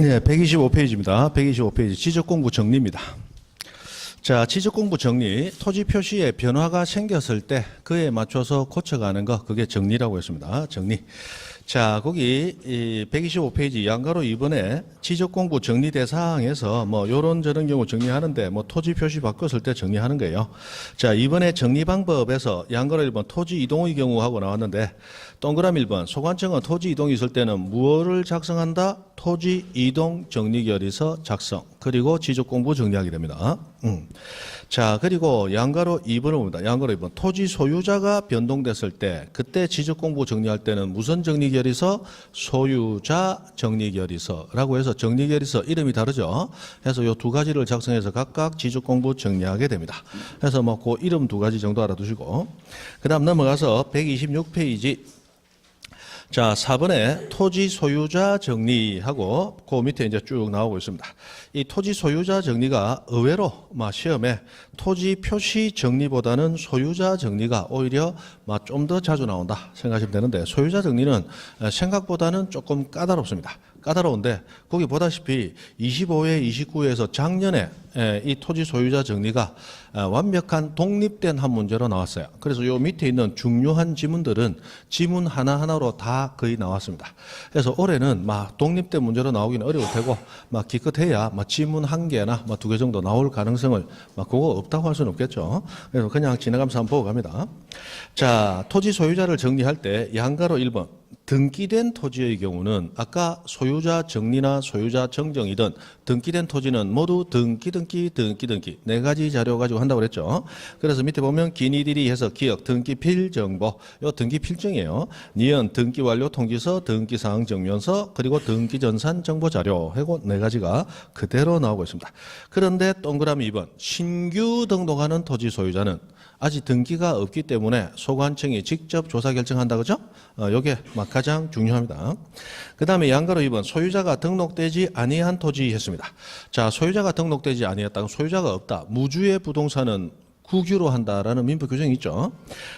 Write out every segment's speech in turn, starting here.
네, 125페이지입니다. 125페이지 지적공부 정리입니다. 자, 지적공부 정리, 토지 표시에 변화가 생겼을 때 그에 맞춰서 고쳐가는 거, 그게 정리라고 했습니다. 정리. 자, 거기 이 125페이지 양가로 2번에 지적공부 정리 대상에서 뭐 요런 저런 경우 정리하는데 뭐 토지 표시 바꿨을 때 정리하는 거예요. 자, 이번에 정리 방법에서 양가로 1번 토지 이동의 경우하고 나왔는데 동그라미 1번 소관청은 토지 이동이 있을 때는 무엇을 작성한다? 토지 이동 정리결의서 작성. 그리고 지적공부 정리하게 됩니다. 자, 그리고 양가로 2번을 봅니다. 양가로 2번 토지 소유자가 변동됐을 때 그때 지적공부 정리할 때는 무슨 정리결의서? 소유자 정리결의서라고 해서 정리결의서 이름이 다르죠. 그래서 이 두 가지를 작성해서 각각 지적공부 정리하게 됩니다. 그래서 뭐 그 이름 두 가지 정도 알아두시고 그 다음 넘어가서 126페이지 자, 4번에 토지 소유자 정리하고 그 밑에 이제 쭉 나오고 있습니다. 이 토지 소유자 정리가 의외로 시험에 토지 표시 정리보다는 소유자 정리가 오히려 좀 더 자주 나온다 생각하시면 되는데 소유자 정리는 생각보다는 조금 까다롭습니다. 까다로운데 거기 보다시피 25회, 29회에서 작년에 이 토지 소유자 정리가 완벽한 독립된 한 문제로 나왔어요. 그래서 요 밑에 있는 중요한 지문들은 지문 하나하나로 다 거의 나왔습니다. 그래서 올해는 독립된 문제로 나오기는 어려울 테고 기껏해야 지문 한 개나 두 개 정도 나올 가능성을 그거 없다고 할 수는 없겠죠. 그래서 그냥 지나가면서 한번 보고 갑니다. 자, 토지 소유자를 정리할 때 양가로 1번 등기된 토지의 경우는 아까 소유자 정리나 소유자 정정이든 등기된 토지는 모두 등기 네 가지 자료 가지고 한다고 그랬죠. 그래서 밑에 보면 기니디리 해서 기억 등기필 정보 요 등기필증이에요. 니은 등기 완료 통지서 등기사항 정면서 그리고 등기전산 정보 자료 하고 네 가지가 그대로 나오고 있습니다. 그런데 동그라미 2번 신규 등록하는 토지 소유자는 아직 등기가 없기 때문에 소관청이 직접 조사 결정한다 그죠? 요게 가장 중요합니다. 그 다음에 양가로 2번 소유자가 등록되지 아니한 토지 했습니다. 자, 소유자가 등록되지 아니했다고 소유자가 없다. 무주의 부동산은 국유로 한다라는 민법 규정이 있죠.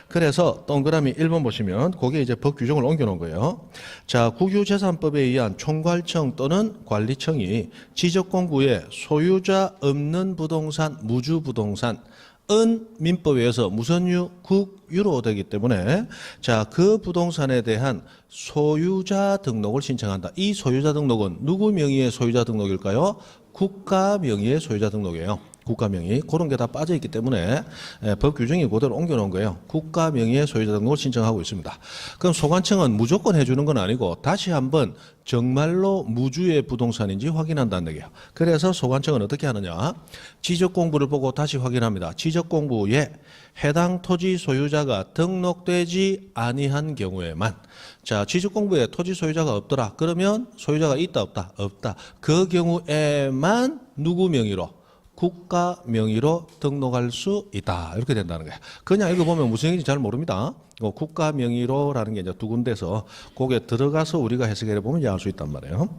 그래서 동그라미 1번 보시면 거기에 이제 법 규정을 옮겨 놓은 거예요. 자, 국유재산법에 의한 총괄청 또는 관리청이 지적공부에 소유자 없는 부동산, 무주 부동산 은 민법에 의해서 무슨 유? 국유로 되기 때문에 자, 그 부동산에 대한 소유자 등록을 신청한다. 이 소유자 등록은 누구 명의의 소유자 등록일까요? 국가 명의의 소유자 등록이에요. 국가 명의. 그런 게 다 빠져 있기 때문에 법 규정이 그대로 옮겨 놓은 거예요. 국가 명의의 소유자 등록을 신청하고 있습니다. 그럼 소관청은 무조건 해주는 건 아니고 다시 한번 정말로 무주의 부동산인지 확인한다는 얘기예요. 그래서 소관청은 어떻게 하느냐? 지적 공부를 보고 다시 확인합니다. 지적 공부에 해당 토지 소유자가 등록되지 아니한 경우에만 자, 지적 공부에 토지 소유자가 없더라. 그러면 소유자가 있다 없다? 없다. 그 경우에만 누구 명의로? 국가 명의로 등록할 수 있다. 이렇게 된다는 거예요. 그냥 읽어보면 무슨 얘기인지 잘 모릅니다. 국가 명의로라는 게 이제 두 군데서 거기에 들어가서 우리가 해석해 보면 이해할 수 있단 말이에요.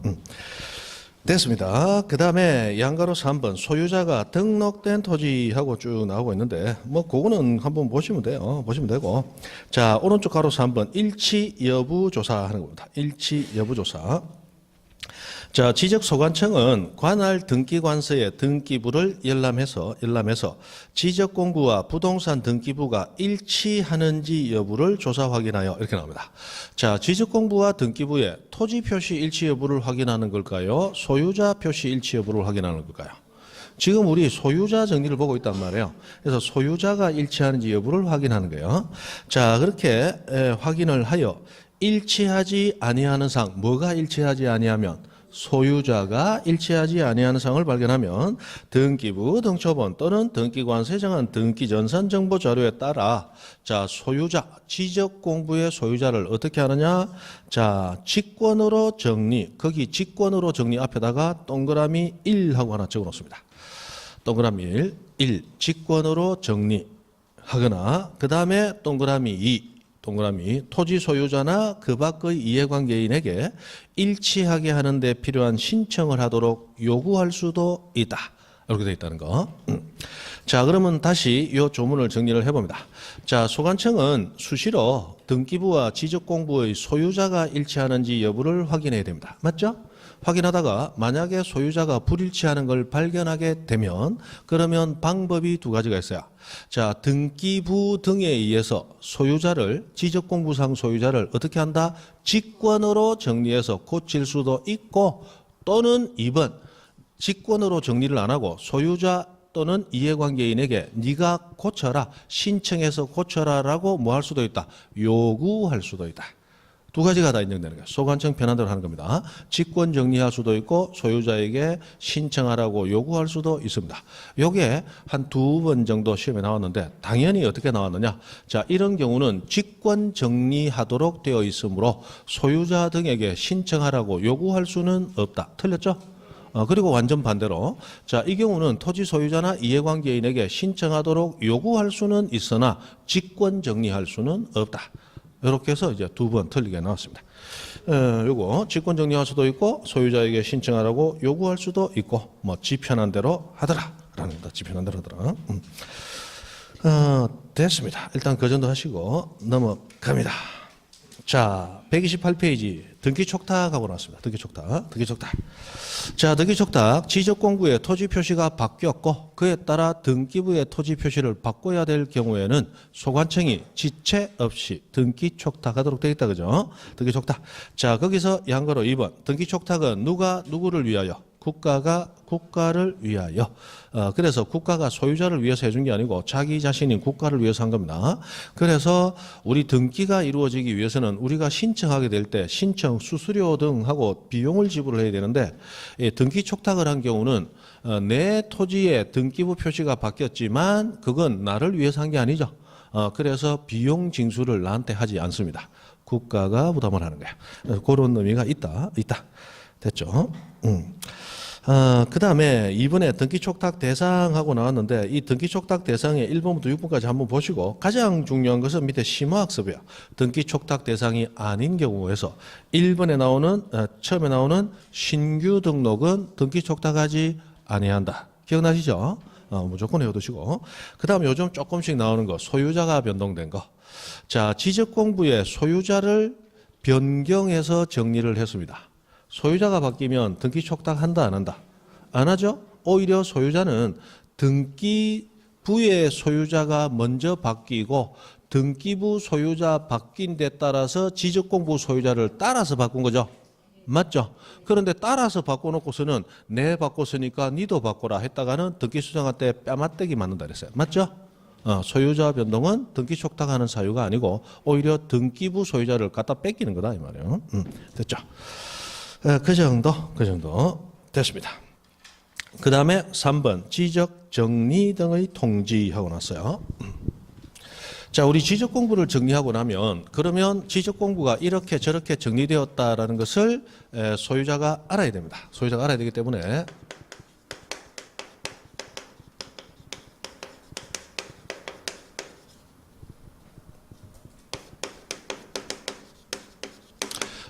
됐습니다. 그 다음에 양가로 3번 소유자가 등록된 토지하고 쭉 나오고 있는데 그거는 한번 보시면 돼요. 보시면 되고 자, 오른쪽 가로 3번 일치 여부 조사하는 겁니다. 일치 여부 조사. 자, 지적소관청은 관할 등기관서의 등기부를 열람해서 지적공부와 부동산 등기부가 일치하는지 여부를 조사 확인하여 이렇게 나옵니다. 자, 지적공부와 등기부의 토지 표시 일치 여부를 확인하는 걸까요? 소유자 표시 일치 여부를 확인하는 걸까요? 지금 우리 소유자 정리를 보고 있단 말이에요. 그래서 소유자가 일치하는지 여부를 확인하는 거예요. 자, 그렇게 확인을 하여 일치하지 아니하는 사항, 뭐가 일치하지 아니하면 소유자가 일치하지 아니하는 사항을 발견하면 등기부 등초본 또는 등기관서에 정한 등기전산 정보 자료에 따라 자, 소유자 지적공부의 소유자를 어떻게 하느냐? 자, 직권으로 정리. 거기 직권으로 정리 앞에다가 동그라미 1하고 하나 적어 놓습니다. 동그라미 1 직권으로 정리하거나 그 다음에 동그라미 2 동그라미 토지 소유자나 그 밖의 이해관계인에게 일치하게 하는 데 필요한 신청을 하도록 요구할 수도 있다. 이렇게 되어 있다는 거. 자, 그러면 다시 이 조문을 정리를 해봅니다. 자, 소관청은 수시로 등기부와 지적공부의 소유자가 일치하는지 여부를 확인해야 됩니다. 맞죠? 확인하다가 만약에 소유자가 불일치하는 걸 발견하게 되면 그러면 방법이 두 가지가 있어요. 자, 등기부 등에 의해서 소유자를 지적공부상 소유자를 어떻게 한다? 직권으로 정리해서 고칠 수도 있고 또는 2번 직권으로 정리를 안 하고 소유자 또는 이해관계인에게 네가 고쳐라, 신청해서 고쳐라라고 뭐 할 수도 있다? 요구할 수도 있다. 두 가지가 다 인정되는 거예요. 소관청 편한 대로 하는 겁니다. 직권 정리할 수도 있고 소유자에게 신청하라고 요구할 수도 있습니다. 요게 한 두 번 정도 시험에 나왔는데 당연히 어떻게 나왔느냐. 자, 이런 경우는 직권 정리하도록 되어 있으므로 소유자 등에게 신청하라고 요구할 수는 없다. 틀렸죠? 그리고 완전 반대로 자, 이 경우는 토지 소유자나 이해관계인에게 신청하도록 요구할 수는 있으나 직권 정리할 수는 없다. 이렇게 해서 이제 두 번 틀리게 나왔습니다. 요거 직권 정리할 수도 있고 소유자에게 신청하라고 요구할 수도 있고 뭐 지 편한 대로 하더라라는 겁니다. 지 편한 대로 하더라. 됐습니다. 일단 그 정도 하시고 넘어갑니다. 자, 128페이지 등기 촉탁하고 나왔습니다. 등기 촉탁. 자, 등기 촉탁 지적공부의 토지 표시가 바뀌었고 그에 따라 등기부의 토지 표시를 바꿔야 될 경우에는 소관청이 지체 없이 등기 촉탁하도록 되어 있다. 그죠? 등기 촉탁. 자, 거기서 양거로 2번. 등기 촉탁은 누가 누구를 위하여? 국가가 국가를 위하여. 그래서 국가가 소유자를 위해서 해준 게 아니고 자기 자신인 국가를 위해서 한 겁니다. 그래서 우리 등기가 이루어지기 위해서는 우리가 신청하게 될 때 신청 수수료 등하고 비용을 지불해야 되는데 등기 촉탁을 한 경우는 내 토지에 등기부 표시가 바뀌었지만 그건 나를 위해서 한 게 아니죠. 그래서 비용 징수를 나한테 하지 않습니다. 국가가 부담을 하는 거야. 그런 의미가 있다. 됐죠? 그 다음에 이번에 등기촉탁 대상하고 나왔는데 이 등기촉탁 대상의 1번부터 6번까지 한번 보시고 가장 중요한 것은 밑에 심화학습이야. 등기촉탁 대상이 아닌 경우에서 1번에 나오는 처음에 나오는 신규 등록은 등기촉탁하지 아니한다. 기억나시죠? 무조건 외워두시고 그 다음에 요즘 조금씩 나오는 거 소유자가 변동된 거. 자, 지적공부의 소유자를 변경해서 정리를 했습니다. 소유자가 바뀌면 등기 촉탁한다 안 한다? 안 하죠? 오히려 소유자는 등기부의 소유자가 먼저 바뀌고 등기부 소유자 바뀐 데 따라서 지적공부 소유자를 따라서 바꾼 거죠. 맞죠? 그런데 따라서 바꿔놓고서는 내 바꿨으니까 니도 바꿔라 했다가는 등기수정할 때 뺨맞대기 맞는다 그랬어요. 맞죠? 소유자 변동은 등기 촉탁하는 사유가 아니고 오히려 등기부 소유자를 갖다 뺏기는 거다 이 말이에요. 됐죠? 그 정도 됐습니다. 그 다음에 3번 지적 정리 등의 통지하고 났어요. 자, 우리 지적 공부를 정리하고 나면 그러면 지적 공부가 이렇게 저렇게 정리되었다라는 것을 소유자가 알아야 됩니다. 소유자가 알아야 되기 때문에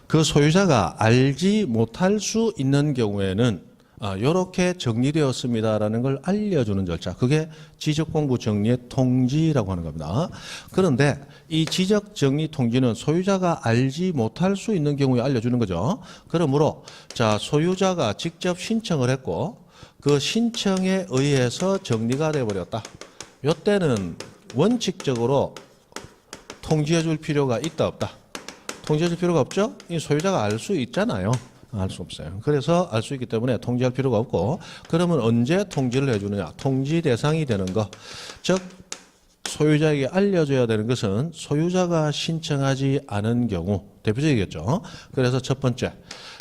그 소유자가 알지 못할 수 있는 경우에는 이렇게 정리되었습니다라는 걸 알려주는 절차. 그게 지적공부 정리의 통지라고 하는 겁니다. 그런데 이 지적정리 통지는 소유자가 알지 못할 수 있는 경우에 알려주는 거죠. 그러므로 자, 소유자가 직접 신청을 했고 그 신청에 의해서 정리가 돼버렸다. 이때는 원칙적으로 통지해 줄 필요가 있다 없다? 통지해 줄 필요가 없죠? 이 소유자가 알 수 있잖아요. 알 수 없어요. 그래서 알 수 있기 때문에 통지할 필요가 없고 그러면 언제 통지를 해주느냐. 통지 대상이 되는 거. 즉 소유자에게 알려줘야 되는 것은 소유자가 신청하지 않은 경우 대표적이겠죠. 그래서 첫 번째.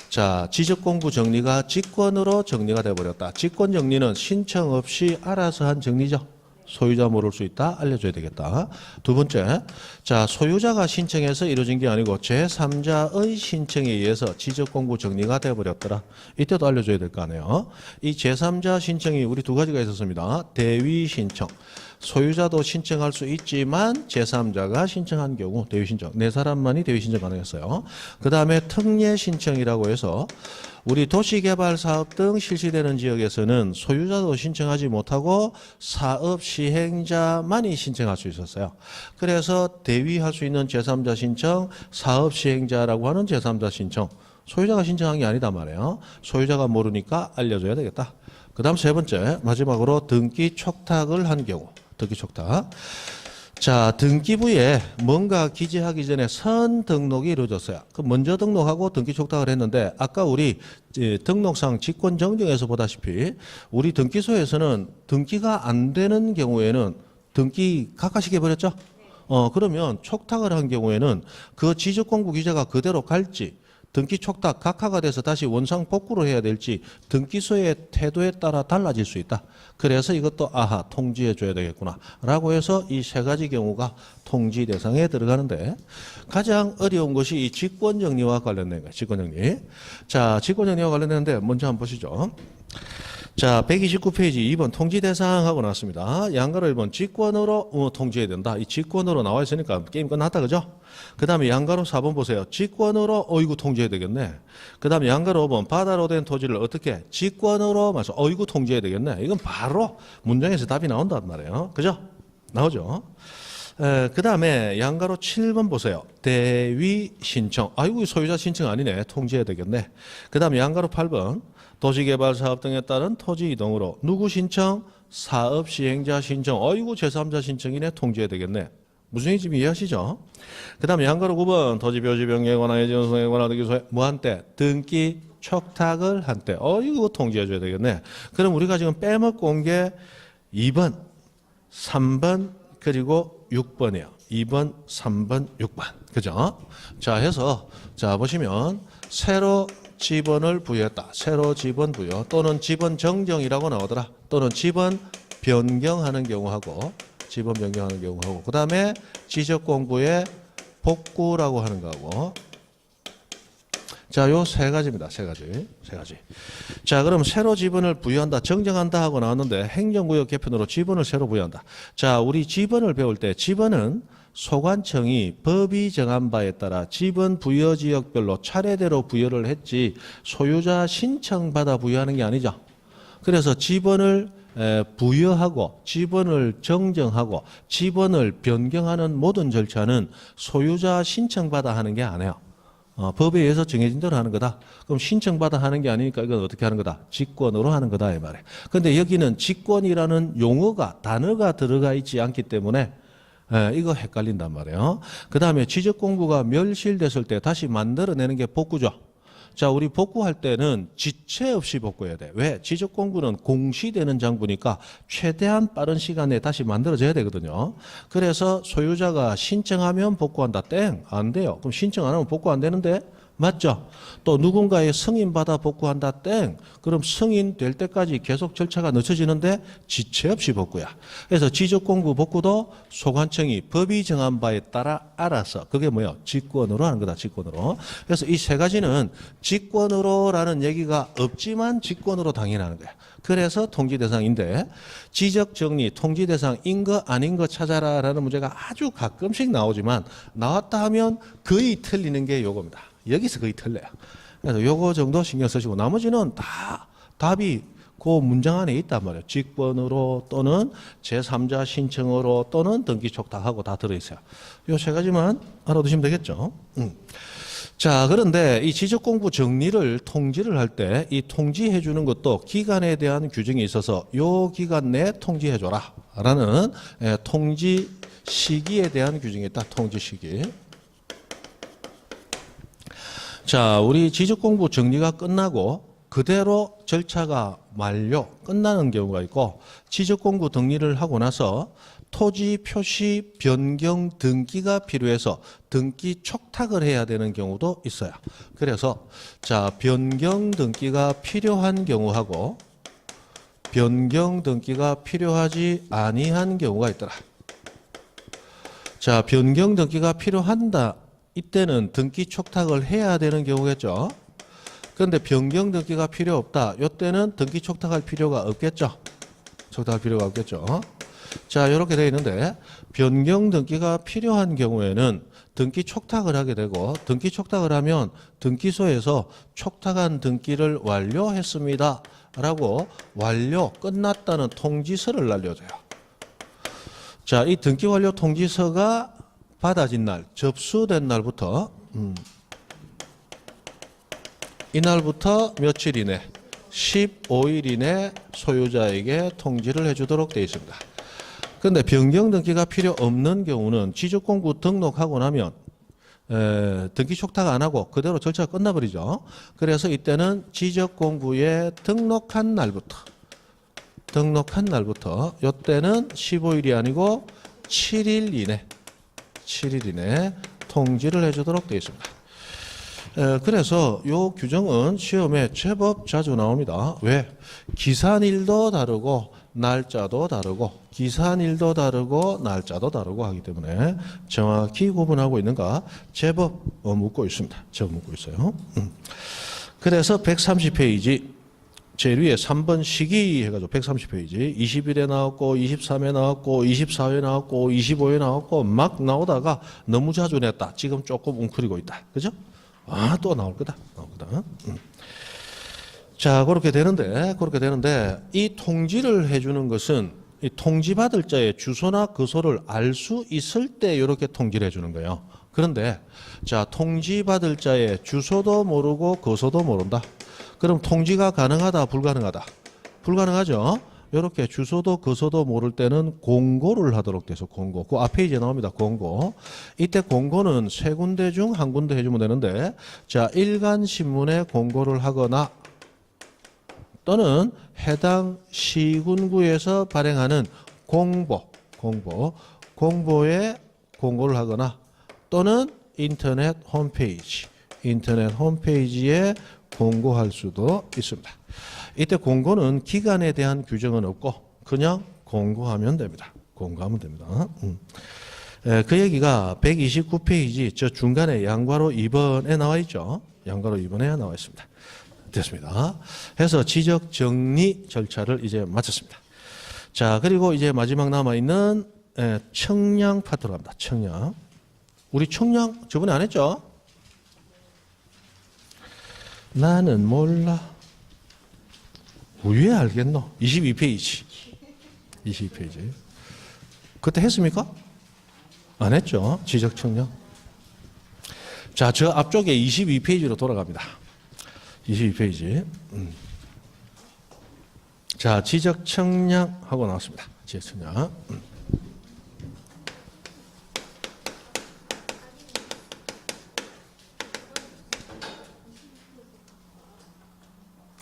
자, 지적공부 정리가 직권으로 정리가 돼버렸다. 직권 정리는 신청 없이 알아서 한 정리죠. 소유자 모를 수 있다. 알려줘야 되겠다. 두 번째, 자, 소유자가 신청해서 이루어진 게 아니고 제3자의 신청에 의해서 지적공부 정리가 되어버렸더라. 이때도 알려줘야 될 거 아니에요. 이 제3자 신청이 우리 두 가지가 있었습니다. 대위 신청. 소유자도 신청할 수 있지만 제3자가 신청한 경우 대위 신청. 네 사람만이 대위 신청 가능했어요. 그 다음에 특례 신청이라고 해서 우리 도시개발 사업 등 실시되는 지역에서는 소유자도 신청하지 못하고 사업 시행자만이 신청할 수 있었어요. 그래서 대위할 수 있는 제3자 신청, 사업 시행자라고 하는 제3자 신청, 소유자가 신청한 게 아니다 말이에요. 소유자가 모르니까 알려줘야 되겠다. 그 다음 세 번째, 마지막으로 등기 촉탁을 한 경우. 등기 촉탁. 자, 등기부에 뭔가 기재하기 전에 선 등록이 이루어졌어요. 그 먼저 등록하고 등기 촉탁을 했는데 아까 우리 등록상 직권 정정에서 보다시피 우리 등기소에서는 등기가 안 되는 경우에는 등기 각하시켜 버렸죠? 그러면 촉탁을 한 경우에는 그 지적공부 기재가 그대로 갈지 등기 촉탁 각하가 돼서 다시 원상 복구를 해야 될지 등기소의 태도에 따라 달라질 수 있다. 그래서 이것도 아하 통지해 줘야 되겠구나 라고 해서 이 세 가지 경우가 통지 대상에 들어가는데 가장 어려운 것이 이 직권정리와 관련된 거예요. 직권정리. 자, 직권정리와 관련되는데 먼저 한번 보시죠. 자, 129페이지 2번 통지 대상 하고 나왔습니다. 양가로 1번 직권으로 통지해야 된다. 이 직권으로 나와 있으니까 게임 끝났다, 그죠? 그 다음에 양가로 4번 보세요. 직권으로 어이구 통지해야 되겠네. 그 다음에 양가로 5번 바다로 된 토지를 어떻게 직권으로 마서 어이구 통지해야 되겠네. 이건 바로 문장에서 답이 나온단 말이에요. 그죠? 나오죠? 그 다음에 양가로 7번 보세요. 대위 신청. 아이고 소유자 신청 아니네. 통지해야 되겠네. 그 다음에 양가로 8번 도시개발 사업 등에 따른 토지 이동으로 누구 신청? 사업 시행자 신청. 어이구 제3자 신청이네. 통지해야 되겠네. 무슨 얘기인지 이해하시죠? 그 다음에 양가로 9번 토지 표시 변경에 관한 예정성에 관한 등기소에 뭐 한때? 등기 촉탁을 한때. 이거 통지해 줘야 되겠네. 그럼 우리가 지금 빼먹고 온 게 2번, 3번, 그리고 6번이에요. 2번, 3번, 6번. 그죠? 자, 해서, 자, 보시면, 새로 지번을 부여했다. 새로 지번 부여 또는 지번 정정이라고 나오더라. 또는 지번 변경하는 경우하고, 지번 변경하는 경우하고, 그 다음에 지적공부의 복구라고 하는 거하고, 자, 요 세 가지입니다. 세 가지. 자, 그럼 새로 지번을 부여한다, 정정한다 하고 나왔는데 행정구역 개편으로 지번을 새로 부여한다. 자, 우리 지번을 배울 때 지번은 소관청이 법이 정한 바에 따라 지번 부여 지역별로 차례대로 부여를 했지 소유자 신청받아 부여하는 게 아니죠. 그래서 지번을 부여하고 지번을 정정하고 지번을 변경하는 모든 절차는 소유자 신청받아 하는 게 아니에요. 법에 의해서 정해진 대로 하는 거다. 그럼 신청받아 하는 게 아니니까 이건 어떻게 하는 거다? 직권으로 하는 거다 이 말이에요. 그런데 여기는 직권이라는 용어가 단어가 들어가 있지 않기 때문에 이거 헷갈린단 말이에요. 그 다음에 지적공부가 멸실됐을 때 다시 만들어내는 게 복구죠. 자, 우리 복구할 때는 지체 없이 복구해야 돼. 왜? 지적공부는 공시되는 장부니까 최대한 빠른 시간에 다시 만들어져야 되거든요. 그래서 소유자가 신청하면 복구한다. 땡! 안 돼요. 그럼 신청 안 하면 복구 안 되는데? 맞죠? 또 누군가의 승인받아 복구한다. 땡! 그럼 승인 될 때까지 계속 절차가 늦춰지는데 지체 없이 복구야. 그래서 지적공부 복구도 소관청이 법이 정한 바에 따라 알아서 그게 뭐예요? 직권으로 하는 거다. 직권으로. 그래서 이 세 가지는 직권으로라는 얘기가 없지만 직권으로 당연하는 거야. 그래서 통지 대상인데 지적 정리 통지 대상인 거 아닌 거 찾아라라는 문제가 아주 가끔씩 나오지만 나왔다 하면 거의 틀리는 게 요겁니다. 여기서 거의 틀려요. 그래서 요거 정도 신경 쓰시고 나머지는 다 답이 그 문장 안에 있단 말이에요. 직권으로 또는 제3자 신청으로 또는 등기 촉탁하고 다 들어있어요. 요 세 가지만 알아두시면 되겠죠. 자, 그런데 이 지적공부 정리를 통지를 할 때 이 통지해 주는 것도 기간에 대한 규정이 있어서 요 기간 내에 통지해 줘라 라는 통지 시기에 대한 규정이 있다. 통지 시기. 자, 우리 지적공부 정리가 끝나고 그대로 절차가 완료, 끝나는 경우가 있고 지적공부 정리를 하고 나서 토지 표시 변경 등기가 필요해서 등기 촉탁을 해야 되는 경우도 있어요. 그래서 자, 변경 등기가 필요한 경우하고 변경 등기가 필요하지 아니한 경우가 있더라. 자, 변경 등기가 필요한다. 이때는 등기 촉탁을 해야 되는 경우겠죠. 그런데 변경 등기가 필요 없다. 이때는 등기 촉탁할 필요가 없겠죠. 촉탁할 필요가 없겠죠. 자, 이렇게 되어 있는데 변경 등기가 필요한 경우에는 등기 촉탁을 하게 되고 등기 촉탁을 하면 등기소에서 촉탁한 등기를 완료했습니다 라고 완료, 끝났다는 통지서를 날려줘요. 자, 이 등기 완료 통지서가 받아진 날, 접수된 날부터 이날부터 며칠 이내 15일 이내 소유자에게 통지를 해주도록 되어 있습니다. 그런데 변경 등기가 필요 없는 경우는 지적공부 등록하고 나면 등기 촉탁 안 하고 그대로 절차가 끝나버리죠. 그래서 이때는 지적공부에 등록한 날부터 이때는 15일이 아니고 7일 이내 통지를 해주도록 되어 있습니다. 그래서 이 규정은 시험에 제법 자주 나옵니다. 왜? 기산일도 다르고 날짜도 다르고 하기 때문에 정확히 구분하고 있는가 제법 묻고 있습니다. 제법 묻고 있어요. 그래서 130페이지 제일 위에 3번 시기 해가지고 130페이지 20일에 나왔고 23에 나왔고 24에 나왔고 25에 나왔고 막 나오다가 너무 자주 냈다. 지금 조금 웅크리고 있다. 그죠? 또 나올 거다. 자, 그렇게 되는데 이 통지를 해주는 것은 이 통지받을 자의 주소나 거소를 알 수 있을 때 이렇게 통지를 해주는 거예요. 그런데 자, 통지받을 자의 주소도 모르고 거소도 모른다. 그럼 통지가 가능하다, 불가능하다? 불가능하죠. 이렇게 주소도 거소도 모를 때는 공고를 하도록 돼서 공고. 그 앞에 이제 나옵니다. 공고. 이때 공고는 세 군데 중 한 군데 해주면 되는데 자, 일간신문에 공고를 하거나 또는 해당 시군구에서 발행하는 공보에 공고를 하거나 또는 인터넷 홈페이지에 공고할 수도 있습니다. 이때 공고는 기간에 대한 규정은 없고 그냥 공고하면 됩니다. 그 얘기가 129페이지 저 중간에 양괄호 2번에 나와 있죠. 양괄호 2번에 나와 있습니다. 됐습니다. 해서 지적 정리 절차를 이제 마쳤습니다. 자, 그리고 이제 마지막 남아있는 청량 파트로 갑니다. 청량. 우리 청량 저번에 안 했죠? 나는 몰라. 왜 알겠노? 22페이지. 그때 했습니까? 안 했죠? 지적 청량. 자, 저 앞쪽에 22페이지로 돌아갑니다. 22페이지. 자, 지적 청량 하고 나왔습니다. 지적 청량.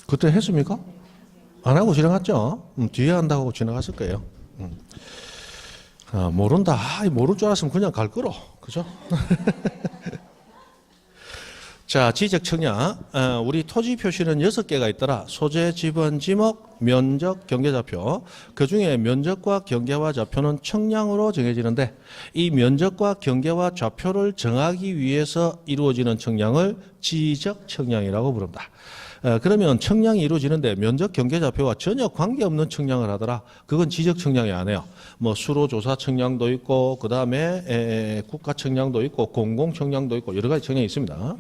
그때 했습니까? 안 하고 지나갔죠? 뒤에 한다고 지나갔을 거예요. 모른다. 모를 줄 알았으면 그냥 갈 거로. 그죠? 자, 지적 청량. 우리 토지 표시는 6개가 있더라. 소재, 지번, 지목, 면적, 경계좌표. 그중에 면적과 경계와 좌표는 청량으로 정해지는데 이 면적과 경계와 좌표를 정하기 위해서 이루어지는 청량을 지적 청량이라고 부릅니다. 그러면 청량이 이루어지는데 면적 경계좌표와 전혀 관계없는 청량을 하더라. 그건 지적 청량이 아니에요. 뭐 수로조사 청량도 있고 그다음에 국가 청량도 있고 공공 청량도 있고 여러 가지 청량이 있습니다.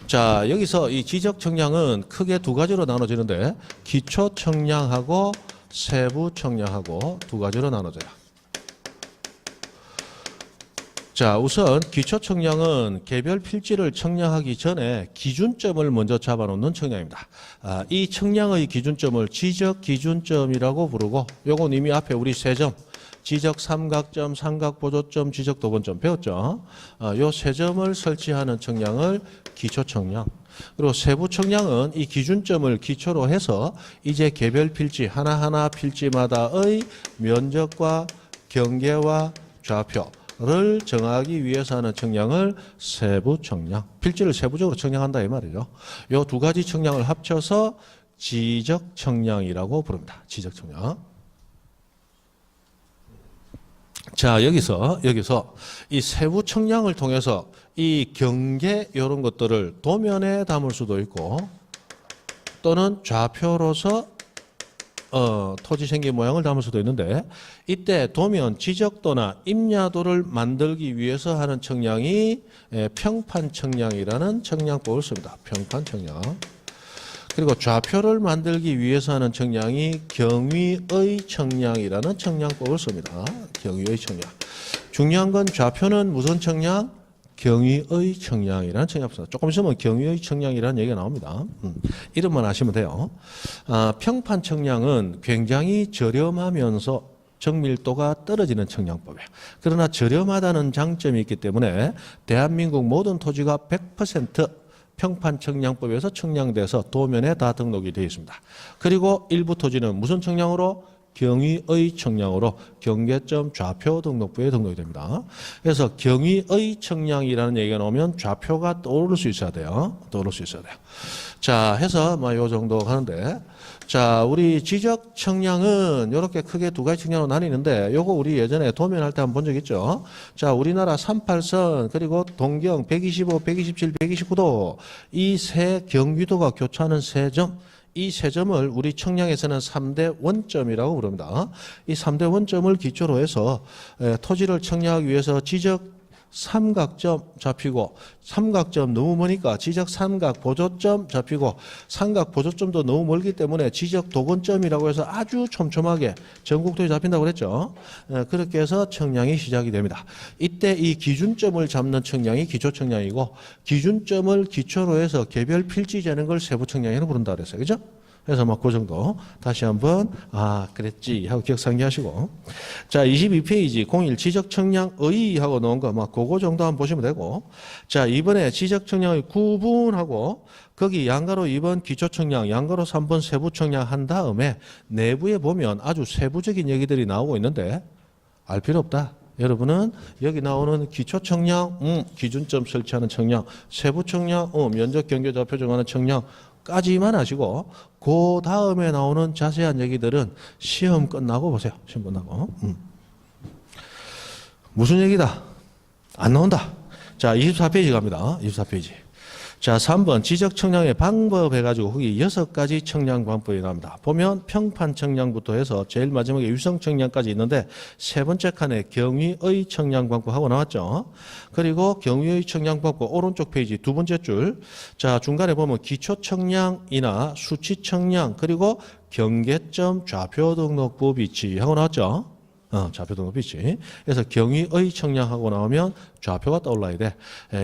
자, 여기서 이 지적 청량은 크게 두 가지로 나눠지는데 기초 청량하고 세부 청량하고 두 가지로 나눠져요. 자, 우선 기초 청량은 개별 필지를 청량하기 전에 기준점을 먼저 잡아놓는 청량입니다. 이 청량의 기준점을 지적 기준점이라고 부르고 요건 이미 앞에 우리 세 점 지적 삼각점, 삼각보조점, 지적 도번점 배웠죠. 요 세 점을 설치하는 청량을 기초 청량. 그리고 세부 청량은 이 기준점을 기초로 해서 이제 개별 필지 하나하나 필지마다의 면적과 경계와 좌표를 정하기 위해서 하는 청량을 세부 청량. 필지를 세부적으로 청량한다 이 말이죠. 요 두 가지 청량을 합쳐서 지적 청량이라고 부릅니다. 지적 청량. 자, 여기서 이 세부 청량을 통해서 이 경계 이런 것들을 도면에 담을 수도 있고 또는 좌표로서 토지 생기 모양을 담을 수도 있는데 이때 도면 지적도나 임야도를 만들기 위해서 하는 청량이 평판 청량이라는 청량법을 씁니다. 평판 청량. 그리고 좌표를 만들기 위해서 하는 청량이 경위의 청량이라는 청량법을 씁니다. 경위의 청량. 중요한 건 좌표는 무슨 청량? 경위의 청량이라는 청량이 있습니다. 조금 있으면 경위의 청량이라는 얘기가 나옵니다. 이름만 아시면 돼요. 평판 청량은 굉장히 저렴하면서 정밀도가 떨어지는 청량법이에요. 그러나 저렴하다는 장점이 있기 때문에 대한민국 모든 토지가 100% 평판 청량법에서 청량돼서 도면에 다 등록이 되어 있습니다. 그리고 일부 토지는 무슨 청량으로? 경위의 청량으로 경계점 좌표 등록부에 등록이 됩니다. 그래서 경위의 청량이라는 얘기가 나오면 좌표가 떠오를 수 있어야 돼요. 떠오를 수 있어야 돼요. 자, 해서 요 정도 하는데, 자, 우리 지적 청량은 이렇게 크게 두 가지 청량으로 나뉘는데, 요거 우리 예전에 도면 할 때 한번 본 적 있죠? 자, 우리나라 38선, 그리고 동경 125, 127, 129도, 이 세 경위도가 교차하는 세 점, 이 세 점을 우리 청량에서는 3대 원점이라고 부릅니다. 이 3대 원점을 기초로 해서 토지를 청량하기 위해서 지적 삼각점 잡히고, 삼각점 너무 머니까 지적 삼각 보조점 잡히고, 삼각 보조점도 너무 멀기 때문에 지적 도건점이라고 해서 아주 촘촘하게 전국토지 잡힌다고 그랬죠. 그렇게 해서 청량이 시작이 됩니다. 이때 이 기준점을 잡는 청량이 기초청량이고, 기준점을 기초로 해서 개별 필지 재는 걸 세부청량이라고 부른다 그랬어요. 그죠? 그래서 그 정도 다시 한번 그랬지 하고 기억 상기하시고, 자 22페이지 01 지적청량의 하고 넣은 거 그거 정도 한번 보시면 되고, 자 이번에 지적청량의 구분하고 거기 양가로 2번 기초청량, 양가로 3번 세부청량 한 다음에 내부에 보면 아주 세부적인 얘기들이 나오고 있는데 알 필요 없다. 여러분은 여기 나오는 기초청량, 기준점 설치하는 청량, 세부청량, 면적 경계 좌표 정하는 청량 까지만 하시고, 그 다음에 나오는 자세한 얘기들은 시험 끝나고 보세요. 시험 끝나고. 무슨 얘기다? 안 나온다. 자, 24페이지 갑니다. 24페이지. 자, 3번 지적 청량의 방법 해가지고 거기 6가지 청량 방법이 나옵니다. 보면 평판 청량부터 해서 제일 마지막에 유성 청량까지 있는데 세 번째 칸에 경위의 청량 방법 하고 나왔죠. 그리고 경위의 청량 방법 오른쪽 페이지 두 번째 줄. 자, 중간에 보면 기초 청량이나 수치 청량 그리고 경계점 좌표 등록부 비치 하고 나왔죠. 좌표 등록 비치. 그래서 경위의 청량하고 나오면 좌표가 떠올라야 돼.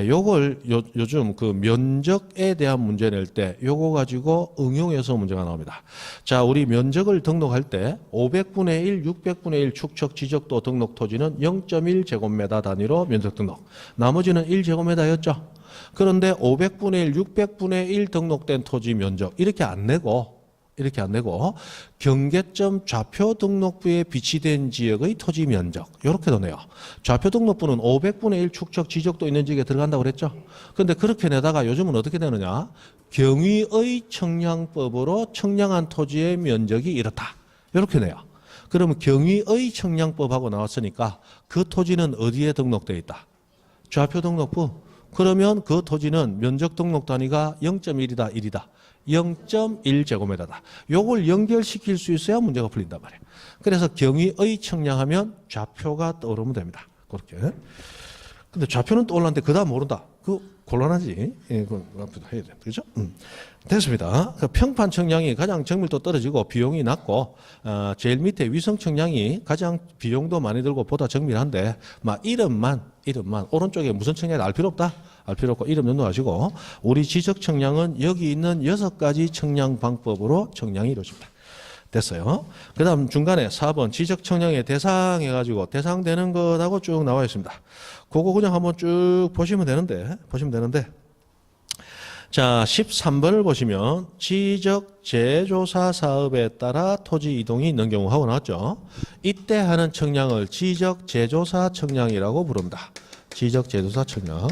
요걸 요즘 그 면적에 대한 문제 낼 때 요거 가지고 응용해서 문제가 나옵니다. 자, 우리 면적을 등록할 때 500분의 1, 600분의 1 축척 지적도 등록 토지는 0.1제곱미터 단위로 면적 등록. 나머지는 1제곱미터였죠. 그런데 500분의 1, 600분의 1 등록된 토지 면적 이렇게 안 내고 경계점 좌표 등록부에 비치된 지역의 토지 면적 이렇게 도네요. 좌표 등록부는 500분의 1 축척 지적도 있는 지역에 들어간다고 그랬죠. 그런데 그렇게 내다가 요즘은 어떻게 되느냐, 경위의 청량법으로 청량한 토지의 면적이 이렇다 이렇게 내요. 그러면 경위의 청량법하고 나왔으니까 그 토지는 어디에 등록되어 있다? 좌표 등록부. 그러면 그 토지는 면적 등록 단위가 0.1이다 1이다 0.1제곱미터다. 요걸 연결시킬 수 있어야 문제가 풀린단 말이에요. 그래서 경위의 청량하면 좌표가 떠오르면 됩니다. 그렇게. 근데 좌표는 떠올랐는데 그 다음 모른다. 곤란하지. 예, 그건 앞에도 해야 돼. 그죠? 됐습니다. 그 평판 청량이 가장 정밀도 떨어지고 비용이 낮고, 제일 밑에 위성 청량이 가장 비용도 많이 들고 보다 정밀한데, 이름만, 오른쪽에 무슨 청량이 알 필요 없다. 알 필요 없고, 이름 연도하시고, 우리 지적 청량은 여기 있는 6가지 청량 방법으로 청량이 이루어집니다. 됐어요. 그 다음 중간에 4번 지적 청량의 대상 해가지고 대상되는 것하고 쭉 나와 있습니다. 그거 그냥 한번 쭉 보시면 되는데, 자, 13번을 보시면 지적 재조사 사업에 따라 토지 이동이 있는 경우 하고 나왔죠. 이때 하는 청량을 지적 재조사 청량이라고 부릅니다. 지적 재조사 청량.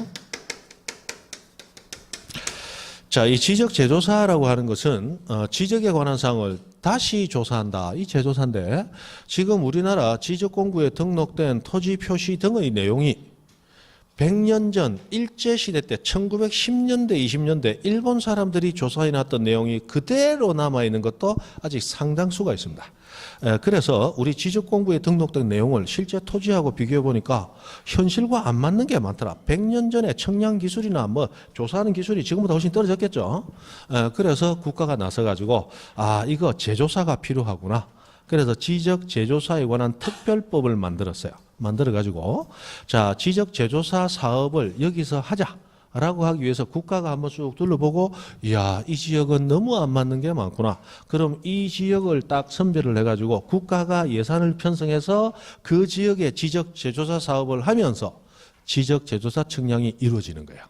자, 이 지적 재조사라고 하는 것은 지적에 관한 사항을 다시 조사한다. 이 재조사인데 지금 우리나라 지적공부에 등록된 토지 표시 등의 내용이 100년 전 일제시대 때 1910년대 20년대 일본 사람들이 조사해놨던 내용이 그대로 남아있는 것도 아직 상당수가 있습니다. 그래서 우리 지적공부에 등록된 내용을 실제 토지하고 비교해 보니까 현실과 안 맞는 게 많더라. 100년 전에 청량 기술이나 조사하는 기술이 지금보다 훨씬 떨어졌겠죠. 그래서 국가가 나서가지고 이거 재조사가 필요하구나. 그래서 지적 재조사에 관한 특별법을 만들었어요. 만들어가지고 자 지적 제조사 사업을 여기서 하자라고 하기 위해서 국가가 한번 쭉 둘러보고 이야 이 지역은 너무 안 맞는 게 많구나. 그럼 이 지역을 딱 선별을 해가지고 국가가 예산을 편성해서 그 지역의 지적 제조사 사업을 하면서 지적 제조사 측량이 이루어지는 거예요.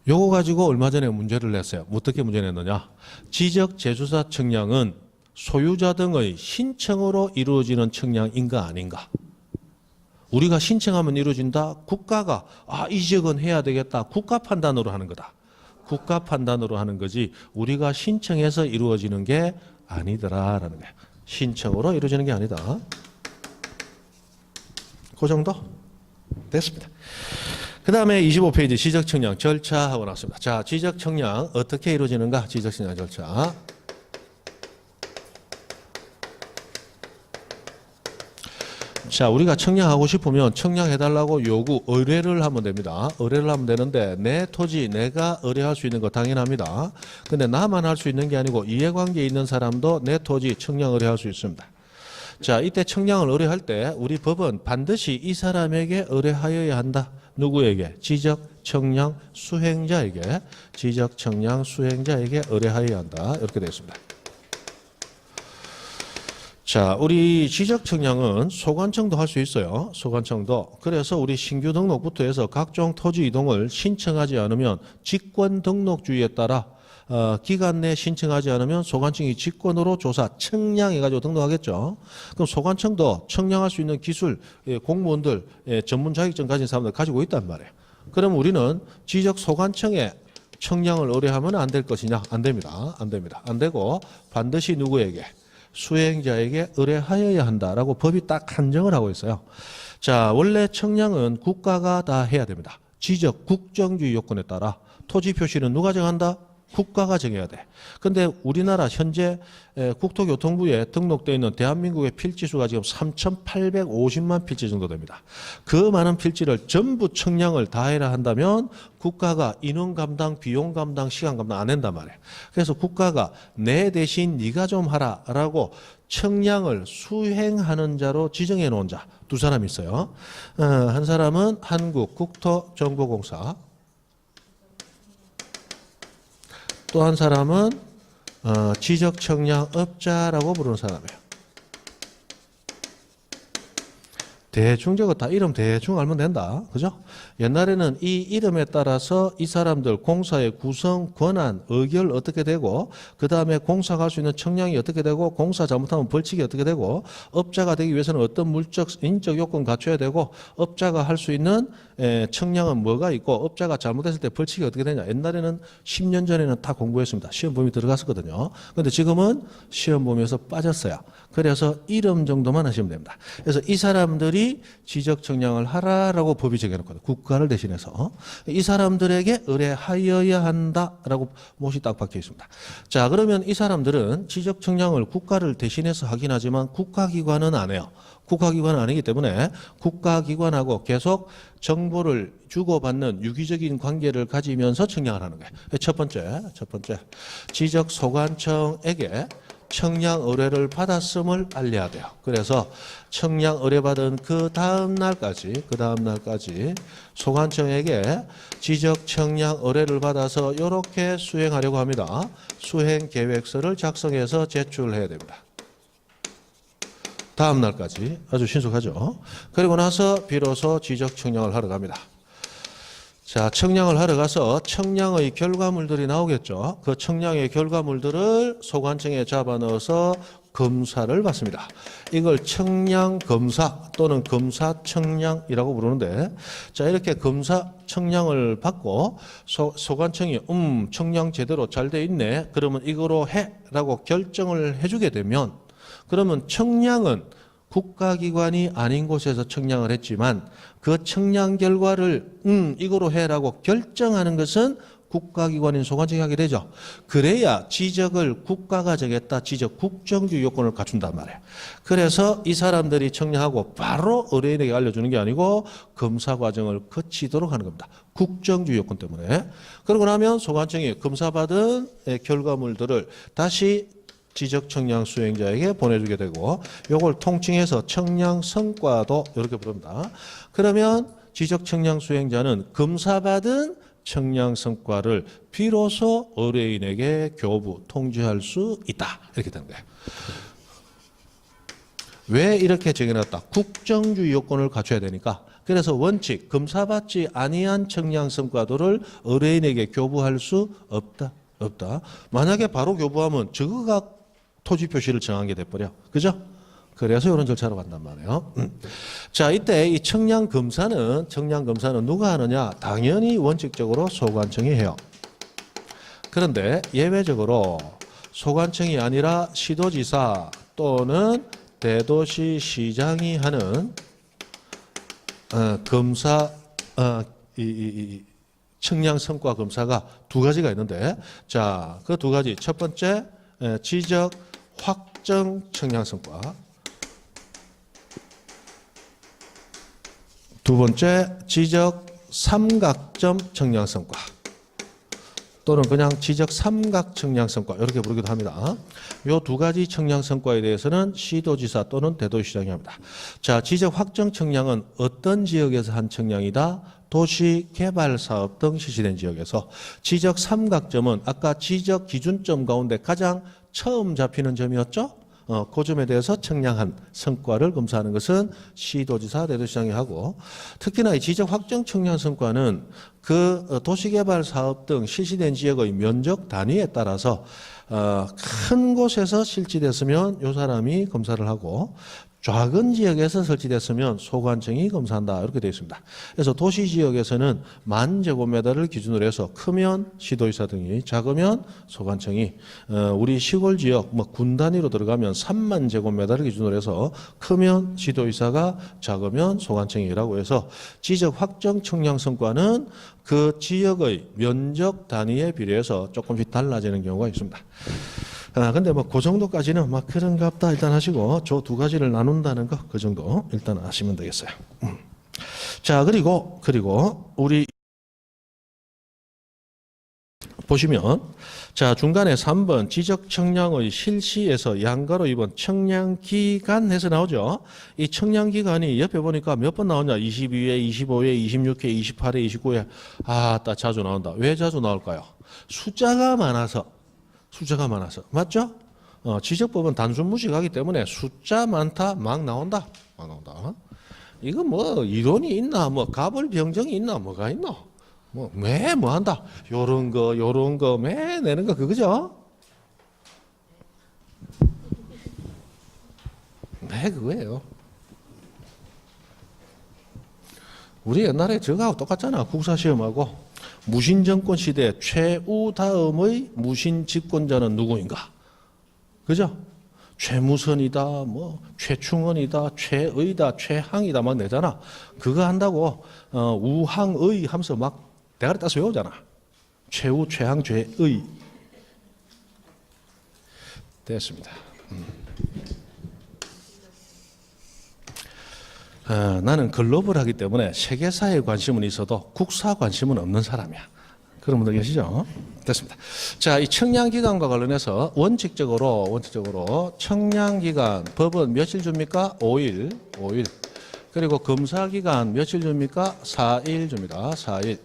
요거 가지고 얼마 전에 문제를 냈어요. 어떻게 문제 냈느냐. 지적 제조사 측량은 소유자 등의 신청으로 이루어지는 측량인가 아닌가. 우리가 신청하면 이루어진다. 국가가 이 지역은 해야 되겠다. 국가 판단으로 하는 거다. 국가 판단으로 하는 거지 우리가 신청해서 이루어지는 게 아니더라라는 거예요. 신청으로 이루어지는 게 아니다. 그 정도? 됐습니다. 그 다음에 25페이지 지적측량 절차 하고 나왔습니다. 자, 지적측량 어떻게 이루어지는가? 지적측량 절차. 자, 우리가 측량하고 싶으면 측량해달라고 요구, 의뢰를 하면 됩니다. 의뢰를 하면 되는데 내 토지 내가 의뢰할 수 있는 거 당연합니다. 근데 나만 할 수 있는 게 아니고 이해관계에 있는 사람도 내 토지 측량 의뢰할 수 있습니다. 자, 이때 측량을 의뢰할 때 우리 법은 반드시 이 사람에게 의뢰하여야 한다. 누구에게? 지적 측량 수행자에게. 지적 측량 수행자에게 의뢰하여야 한다. 이렇게 되어 있습니다. 자, 우리 지적 측량은 소관청도 할 수 있어요. 소관청도. 그래서 우리 신규 등록부터 해서 각종 토지 이동을 신청하지 않으면 직권 등록주의에 따라 기간 내에 신청하지 않으면 소관청이 직권으로 조사, 측량해가지고 등록하겠죠. 그럼 소관청도 측량할 수 있는 기술, 공무원들, 전문 자격증 가진 사람들 가지고 있단 말이에요. 그럼 우리는 지적 소관청에 측량을 의뢰하면 안 될 것이냐? 안 됩니다. 안 됩니다. 안 되고 반드시 누구에게? 수행자에게 의뢰하여야 한다라고 법이 딱 한정을 하고 있어요. 자, 원래 측량은 국가가 다 해야 됩니다. 지적 국정주의 요건에 따라 토지 표시는 누가 정한다? 국가가 정해야 돼. 근데 우리나라 현재 국토교통부에 등록되어 있는 대한민국의 필지수가 지금 3,850만 필지 정도 됩니다. 그 많은 필지를 전부 측량을 다 해라 한다면 국가가 인원 감당, 비용 감당, 시간 감당 안 한단 말이에요. 그래서 국가가 내 대신 네가 좀 하라라고 측량을 수행하는 자로 지정해 놓은 자 두 사람이 있어요. 한 사람은 한국국토정보공사, 또 한 사람은 지적측량업자라고 부르는 사람이에요. 대충 저거 다 이름 대충 알면 된다. 그죠? 옛날에는 이 이름에 따라서 이 사람들 공사의 구성, 권한, 의결 어떻게 되고 그 다음에 공사가 할 수 있는 측량이 어떻게 되고 공사 잘못하면 벌칙이 어떻게 되고 업자가 되기 위해서는 어떤 물적, 인적 요건 갖춰야 되고 업자가 할 수 있는 측량은 뭐가 있고 업자가 잘못했을 때 벌칙이 어떻게 되냐. 옛날에는 10년 전에는 다 공부했습니다. 시험 범위 들어갔었거든요. 그런데 지금은 시험 범위에서 빠졌어요. 그래서 이름 정도만 하시면 됩니다. 그래서 이 사람들이 지적 측량을 하라라고 법이 정해놓거든요. 국가를 대신해서. 이 사람들에게 의뢰하여야 한다라고 못이 딱 박혀 있습니다. 자, 그러면 이 사람들은 지적 측량을 국가를 대신해서 하긴 하지만 국가기관은 안 해요. 국가기관은 아니기 때문에 국가기관하고 계속 정보를 주고받는 유기적인 관계를 가지면서 측량을 하는 거예요. 첫 번째, 지적 소관청에게 측량 의뢰를 받았음을 알려야 돼요. 그래서 측량 의뢰받은 그 다음 날까지 소관청에게 지적 측량 의뢰를 받아서 이렇게 수행하려고 합니다. 수행 계획서를 작성해서 제출해야 됩니다. 다음 날까지 아주 신속하죠. 그리고 나서 비로소 지적 측량을 하러 갑니다. 자, 측량을 하러 가서 측량의 결과물들이 나오겠죠. 그 측량의 결과물들을 소관청에 잡아넣어서 검사를 받습니다. 이걸 측량 검사 또는 검사 측량이라고 부르는데, 자, 이렇게 검사 측량을 받고 소관청이 측량 제대로 잘 돼 있네. 그러면 이거로 해라고 결정을 해주게 되면, 그러면 측량은 국가기관이 아닌 곳에서 측량을 했지만 그 측량 결과를 이거로 해라고 결정하는 것은 국가기관인 소관청이 하게 되죠. 그래야 지적을 국가가 정했다. 지적 국정주의 요건을 갖춘단 말이에요. 그래서 이 사람들이 측량하고 바로 의뢰인에게 알려주는 게 아니고 검사 과정을 거치도록 하는 겁니다. 국정주의 요건 때문에. 그러고 나면 소관청이 검사받은 결과물들을 다시 지적 청량 수행자에게 보내주게 되고 요걸 통칭해서 청량 성과도 이렇게 부릅니다. 그러면 지적 청량 수행자는 검사받은 청량 성과를 비로소 의뢰인에게 교부, 통지할 수 있다. 이렇게 되는 거예요. 왜 이렇게 정해놨다? 국정주의 요건을 갖춰야 되니까. 그래서 원칙, 검사받지 아니한 청량 성과도를 의뢰인에게 교부할 수 없다. 만약에 바로 교부하면 저거가 토지 표시를 정한 게 돼버려. 그죠? 그래서 이런 절차로 간단 말이에요. 자, 이때 이 청량 검사는 누가 하느냐? 당연히 원칙적으로 소관청이 해요. 그런데 예외적으로 소관청이 아니라 시도지사 또는 대도시 시장이 하는 검사 청량 성과 검사가 두 가지가 있는데, 자, 그 두 가지. 첫 번째 지적 확정 청량 성과. 두 번째 지적 삼각점 청량 성과. 또는 그냥 지적 삼각 청량 성과 이렇게 부르기도 합니다. 이 두 가지 청량 성과에 대해서는 시도지사 또는 대도시장이 합니다. 자, 지적 확정 청량은 어떤 지역에서 한 청량이다? 도시개발사업 등 실시된 지역에서. 지적 삼각점은 아까 지적 기준점 가운데 가장 처음 잡히는 점이었죠? 그 점에 대해서 청량한 성과를 검사하는 것은 시도지사, 대도시장이 하고, 특히나 이 지적 확정 청량 성과는 그 도시개발 사업 등 실시된 지역의 면적 단위에 따라서 큰 곳에서 실시됐으면 이 사람이 검사를 하고, 작은 지역에서 설치됐으면 소관청이 검사한다 이렇게 되어 있습니다. 그래서 도시 지역에서는 10,000제곱미터를 기준으로 해서 크면 시도지사 등이, 작으면 소관청이, 우리 시골 지역 군 단위로 들어가면 30,000제곱미터를 기준으로 해서 크면 시도지사가, 작으면 소관청이라고 해서 지적 확정 청량 성과는 그 지역의 면적 단위에 비례해서 조금씩 달라지는 경우가 있습니다. 근데 그 정도까지는 그런갑다 일단 하시고, 저 두 가지를 나눈다는 거, 그 정도 일단 아시면 되겠어요. 자, 그리고 우리 보시면, 자, 중간에 3번 지적 청량의 실시에서 양가로 2번 청량 기간 해서 나오죠. 이 청량 기간이 옆에 보니까 몇 번 나오냐? 22회, 25회, 26회, 28회, 29회. 딱 자주 나온다. 왜 자주 나올까요? 숫자가 많아서. 맞죠? 지적법은 단순 무식하기 때문에 숫자 많다 막 나온다. 이거 이론이 있나, 가벌 병정이 있나, 뭐가 있나? 매 한다. 요런 거 매 내는 거 그거죠? 매 그거예요. 우리 옛날에 저거하고 똑같잖아. 국사시험하고. 무신정권 시대 최우 다음의 무신 집권자는 누구인가? 그죠? 최무선이다, 최충원이다, 최의다, 최항이다 막 내잖아. 그거 한다고 우항의 하면서 막 대가리 따서 외우잖아. 최우, 최항, 최의. 됐습니다. 나는 글로벌하기 때문에 세계사에 관심은 있어도 국사 관심은 없는 사람이야. 그런 분들 계시죠? 됐습니다. 자, 이 청량기간과 관련해서 원칙적으로 청량기간, 법은 며칠 줍니까? 5일. 그리고 검사기간 며칠 줍니까? 4일 줍니다. 4일.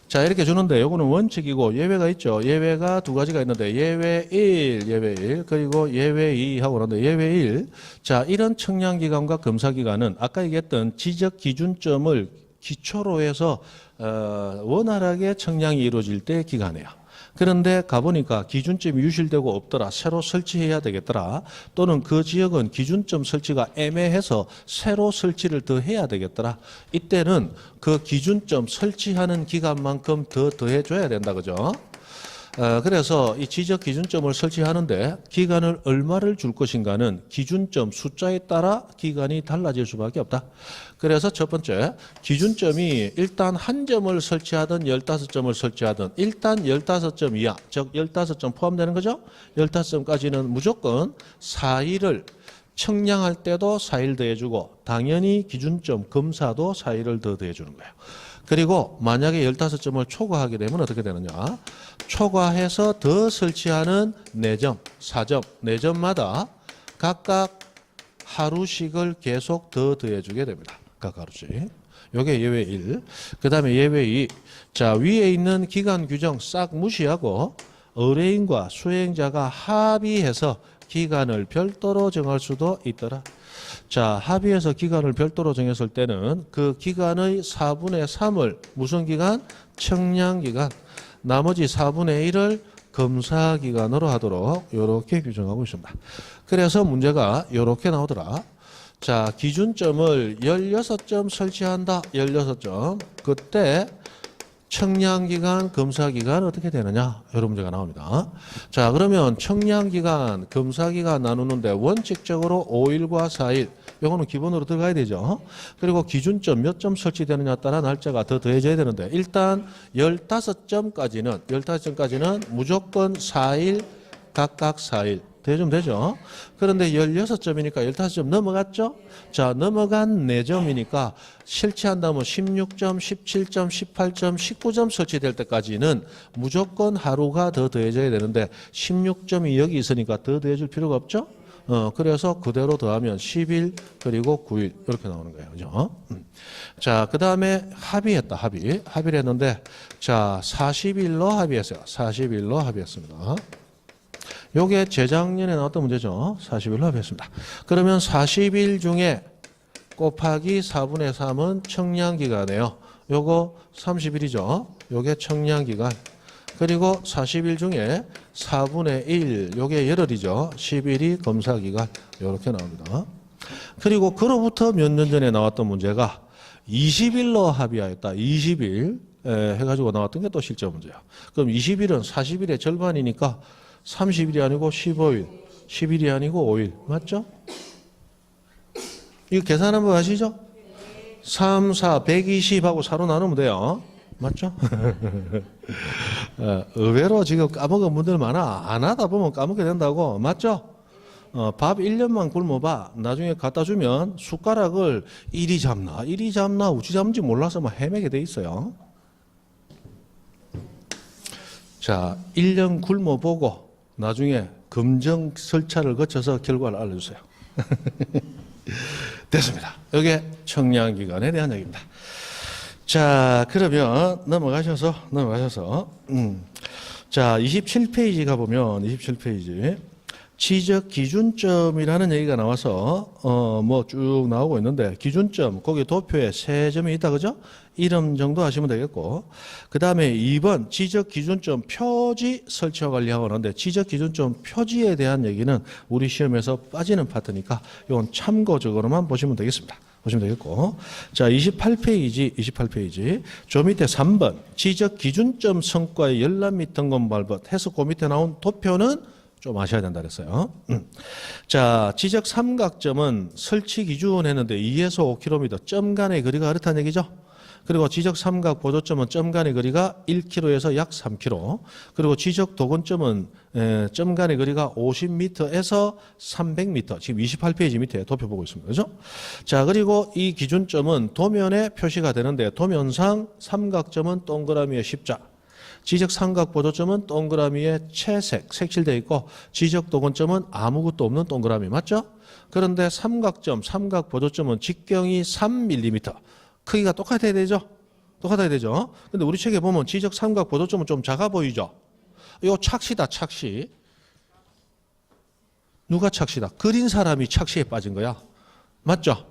자, 이렇게 주는데 요거는 원칙이고 예외가 있죠. 예외가 두 가지가 있는데 예외 1, 그리고 예외 2 하고 그러는데 예외 1. 자, 이런 청량기간과 검사기간은 아까 얘기했던 지적 기준점을 기초로 해서 원활하게 청량이 이루어질 때 기간이에요. 그런데 가보니까 기준점이 유실되고 없더라, 새로 설치해야 되겠더라, 또는 그 지역은 기준점 설치가 애매해서 새로 설치를 더 해야 되겠더라, 이때는 그 기준점 설치하는 기간만큼 더 더해줘야 된다, 그죠? 그래서 이 지적 기준점을 설치하는데 기간을 얼마를 줄 것인가는 기준점 숫자에 따라 기간이 달라질 수밖에 없다. 그래서 첫 번째, 기준점이 일단 한 점을 설치하든 15점을 설치하든 일단 15점 이하, 즉 15점 포함되는 거죠. 15점까지는 무조건 4일을 청량할 때도 4일 더해주고 당연히 기준점 검사도 4일을 더 더해주는 거예요. 그리고 만약에 15점을 초과하게 되면 어떻게 되느냐? 초과해서 더 설치하는 4점, 4점, 4점마다 각각 하루씩을 계속 더 더해주게 됩니다. 각 하루씩. 요게 예외 1. 그 다음에 예외 2. 자, 위에 있는 기간 규정 싹 무시하고 의뢰인과 수행자가 합의해서 기간을 별도로 정할 수도 있더라. 자, 합의해서 기간을 별도로 정했을 때는 그 기간의 4분의 3을 무슨 기간? 청량기간. 나머지 4분의 1을 검사기간으로 하도록 이렇게 규정하고 있습니다. 그래서 문제가 이렇게 나오더라. 자, 기준점을 16점 설치한다. 16점. 그때 청량기간, 검사기간 어떻게 되느냐? 이런 문제가 나옵니다. 자, 그러면 청량기간, 검사기간 나누는데 원칙적으로 5일과 4일. 이거는 기본으로 들어가야 되죠. 그리고 기준점 몇 점 설치되느냐에 따라 날짜가 더 더해져야 되는데 일단 15점까지는 무조건 4일, 각각 4일. 대주면 되죠. 그런데 16점이니까 15점 넘어갔죠. 자, 넘어간 4점이니까 설치한다면 16점, 17점, 18점, 19점 설치될 때까지는 무조건 하루가 더 더해져야 되는데 16점이 여기 있으니까 더 더해줄 필요가 없죠. 그래서 그대로 더하면 10일 그리고 9일 이렇게 나오는 거예요. 그죠? 자, 그 다음에 합의했다. 합의를 했는데 자, 40일로 합의했어요. 40일로 합의했습니다. 요게 재작년에 나왔던 문제죠. 40일로 합의했습니다. 그러면 40일 중에 곱하기 4분의 3은 청량기간이에요. 요거 30일이죠. 요게 청량기간. 그리고 40일 중에 4분의 1, 요게 열흘이죠. 10일이 검사기간. 요렇게 나옵니다. 그리고 그로부터 몇 년 전에 나왔던 문제가 20일로 합의하였다. 20일 해가지고 나왔던 게 또 실제 문제야. 그럼 20일은 40일의 절반이니까 30일이 아니고 15일, 10일이 아니고 5일. 맞죠? 이거 계산 한번 하시죠? 3, 4, 120하고 4로 나누면 돼요. 맞죠? 의외로 지금 까먹은 분들 많아. 안 하다 보면 까먹게 된다고. 맞죠? 밥 1년만 굶어봐. 나중에 갖다 주면 숟가락을 이리 잡나 우찌 잡는지 몰라서 막 헤매게 돼 있어요. 자, 1년 굶어보고 나중에 검정 설차를 거쳐서 결과를 알려주세요. 됐습니다. 이게 청량기간에 대한 얘기입니다. 자, 그러면 넘어가셔서 자, 27페이지 가보면 27페이지 지적 기준점이라는 얘기가 나와서 뭐 쭉 나오고 있는데 기준점 거기 도표에 3점이 있다 그죠? 이름 정도 하시면 되겠고 그 다음에 2번 지적 기준점 표지 설치와 관리하고 하는데 지적 기준점 표지에 대한 얘기는 우리 시험에서 빠지는 파트니까 이건 참고적으로만 보시면 되겠습니다. 보시면 되겠고 자 28페이지 저 밑에 3번 지적 기준점 성과의 열람 및 등급 발벗 해서 그 밑에 나온 도표는 좀 아셔야 된다 그랬어요. 자, 지적 삼각점은 설치 기준 했는데 2에서 5km 점 간의 거리가 그렇다는 얘기죠. 그리고 지적 삼각 보조점은 점 간의 거리가 1km에서 약 3km. 그리고 지적 도근점은 점 간의 거리가 50m에서 300m. 지금 28페이지 밑에 도표 보고 있습니다. 그죠? 자, 그리고 이 기준점은 도면에 표시가 되는데 도면상 삼각점은 동그라미의 십자. 지적 삼각 보조점은 동그라미에 채색, 색칠되어 있고 지적 도근점은 아무것도 없는 동그라미 맞죠? 그런데 삼각점, 삼각 보조점은 직경이 3mm. 크기가 똑같아야 되죠? 똑같아야 되죠? 근데 우리 책에 보면 지적 삼각 보조점은 좀 작아 보이죠? 이거 착시다, 착시. 누가 착시다? 그린 사람이 착시에 빠진 거야. 맞죠?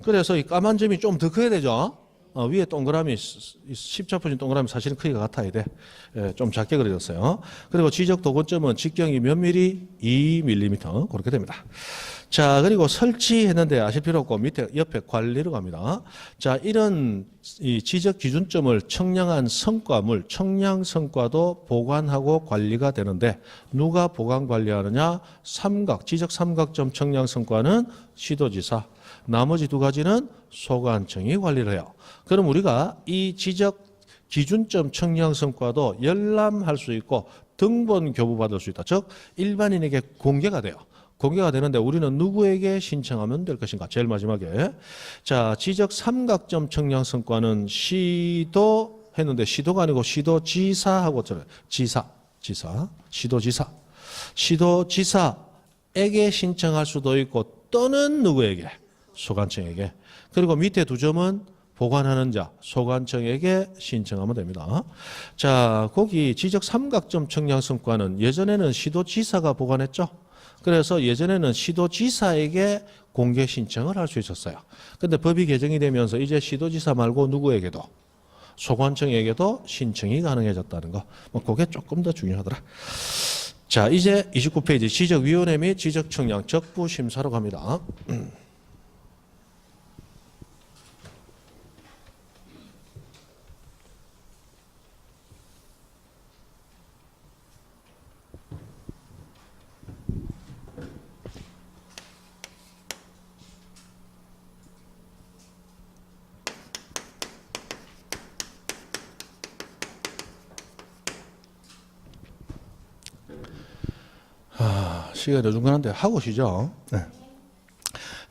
그래서 이 까만 점이 좀 더 커야 되죠? 위에 동그라미, 십자 표신 동그라미 사실은 크기가 같아야 돼. 좀 작게 그려졌어요. 그리고 지적 도근점은 직경이 몇 미리? 2mm. 그렇게 됩니다. 자, 그리고 설치했는데 아실 필요 없고 밑에 옆에 관리로 갑니다. 자, 이런 이 지적 기준점을 청량한 성과물, 청량 성과도 보관하고 관리가 되는데 누가 보관 관리하느냐? 삼각, 지적 삼각점 청량 성과는 시도지사. 나머지 두 가지는 소관청이 관리를 해요. 그럼 우리가 이 지적 기준점 청량 성과도 열람할 수 있고 등본 교부받을 수 있다. 즉 일반인에게 공개가 돼요. 공개가 되는데 우리는 누구에게 신청하면 될 것인가? 제일 마지막에. 자, 지적 삼각점 청량 성과는 시도 했는데 시도가 아니고 시도지사하고 시도지사에게 신청할 수도 있고 또는 누구에게? 소관청에게. 그리고 밑에 두 점은 보관하는 자, 소관청에게 신청하면 됩니다. 자, 거기 지적 삼각점 청량 성과는 예전에는 시도지사가 보관했죠. 그래서 예전에는 시도지사에게 공개 신청을 할 수 있었어요. 근데 법이 개정이 되면서 이제 시도지사 말고 누구에게도 소관청에게도 신청이 가능해졌다는 거. 그게 조금 더 중요하더라. 자, 이제 29페이지 지적위원회 및 지적청량 적부심사로 갑니다. 시간이 어중간한데 하고 쉬죠. 네.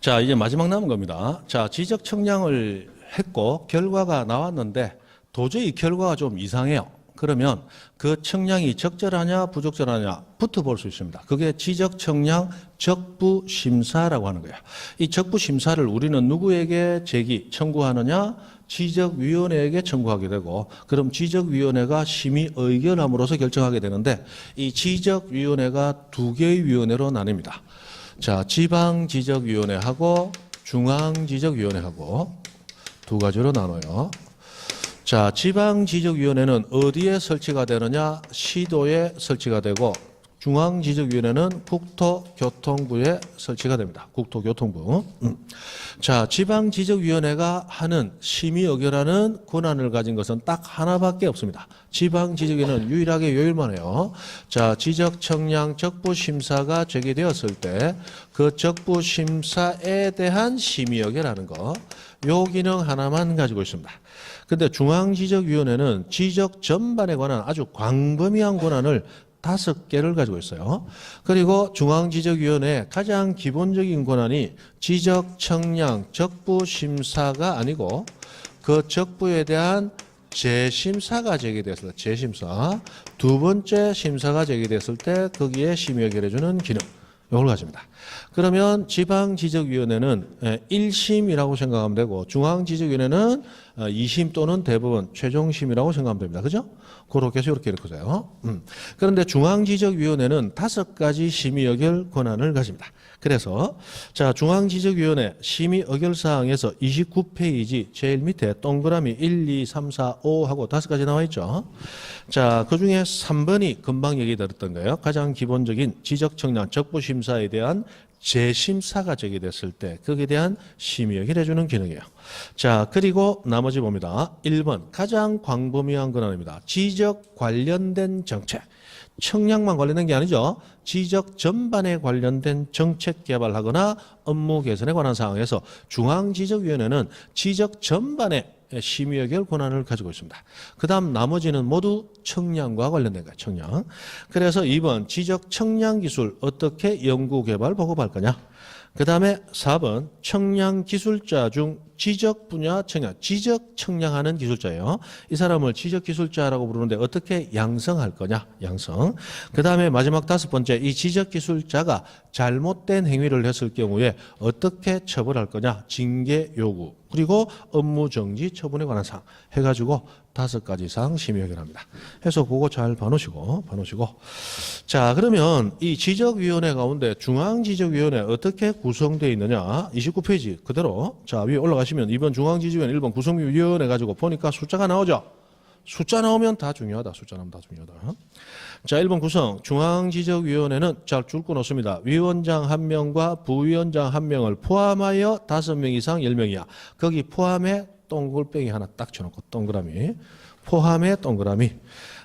자, 이제 마지막 남은 겁니다. 자, 지적 청량을 했고 결과가 나왔는데 도저히 결과가 좀 이상해요. 그러면 그 청량이 적절하냐 부적절하냐부터 볼 수 있습니다. 그게 지적 청량 적부 심사라고 하는 거예요. 이 적부 심사를 우리는 누구에게 청구하느냐? 지적위원회에게 청구하게 되고, 그럼 지적위원회가 심의 의결함으로써 결정하게 되는데, 이 지적위원회가 두 개의 위원회로 나뉩니다. 자, 지방지적위원회하고 중앙지적위원회하고 두 가지로 나눠요. 자, 지방지적위원회는 어디에 설치가 되느냐? 시도에 설치가 되고, 중앙지적위원회는 국토교통부에 설치가 됩니다. 국토교통부. 자, 지방지적위원회가 하는 심의 의결하는 권한을 가진 것은 딱 하나밖에 없습니다. 지방지적위원회는 유일하게 요일만 해요. 자, 지적청량 적부심사가 제기되었을 때 그 적부심사에 대한 심의 의결하는 거, 요 기능 하나만 가지고 있습니다. 근데 중앙지적위원회는 지적 전반에 관한 아주 광범위한 권한을 5개를 가지고 있어요. 그리고 중앙지적위원회의 가장 기본적인 권한이 지적, 청량, 적부 심사가 아니고 그 적부에 대한 재심사가 제기됐을 때, 재심사. 두 번째 심사가 제기됐을 때 거기에 심의 의결해주는 기능. 이걸 가집니다. 그러면 지방지적위원회는 1심이라고 생각하면 되고 중앙지적위원회는 2심 또는 대법원 최종심이라고 생각하면 됩니다. 그죠? 그렇게 해서 이렇게 읽으세요. 그런데 중앙지적위원회는 5가지 심의 의결 권한을 가집니다. 그래서 자, 중앙지적위원회 심의 의결 사항에서 29페이지 제일 밑에 동그라미 1, 2, 3, 4, 5 하고 5가지 나와 있죠. 자, 그 중에 3번이 금방 얘기 들었던 거예요. 가장 기본적인 지적청량 적부심사에 대한 재심사가 제기됐을 때 거기에 대한 심의 의결 해주는 기능이에요. 자, 그리고 나머지 봅니다. 1번 가장 광범위한 권한입니다. 지적 관련된 정책. 청량만 관련된 게 아니죠. 지적 전반에 관련된 정책 개발하거나 업무 개선에 관한 사항에서 중앙지적위원회는 지적 전반에 심의 의결 권한을 가지고 있습니다. 그 다음 나머지는 모두 청량과 관련된 거예요. 청량. 그래서 2번 지적 청량 기술 어떻게 연구 개발 보급할 거냐. 그 다음에 4번 청량 기술자 중 지적 분야 청량, 지적 청량하는 기술자예요. 이 사람을 지적 기술자라고 부르는데 어떻게 양성할 거냐, 양성. 그 다음에 마지막 5번째, 이 지적 기술자가 잘못된 행위를 했을 경우에 어떻게 처벌할 거냐, 징계 요구. 그리고 업무 정지 처분에 관한 사항 해가지고 5가지 사항 심의 의결합니다. 해서 그거 잘 봐놓으시고. 자, 그러면 이 지적위원회 가운데 중앙지적위원회 어떻게 구성되어 있느냐? 29페이지 그대로. 자, 위에 올라가시면 2번 중앙지적위원회, 1번 구성위원회 가지고 보니까 숫자가 나오죠? 숫자 나오면 다 중요하다. 숫자 나오면 다 중요하다. 자, 1번 구성. 중앙지적위원회는 잘 줄 거 놓습니다. 위원장 1명과 부위원장 1명을 포함하여 5명 이상 10명 이하. 거기 포함해 동글뱅이 하나 딱 쳐놓고 동그라미. 포함해 동그라미.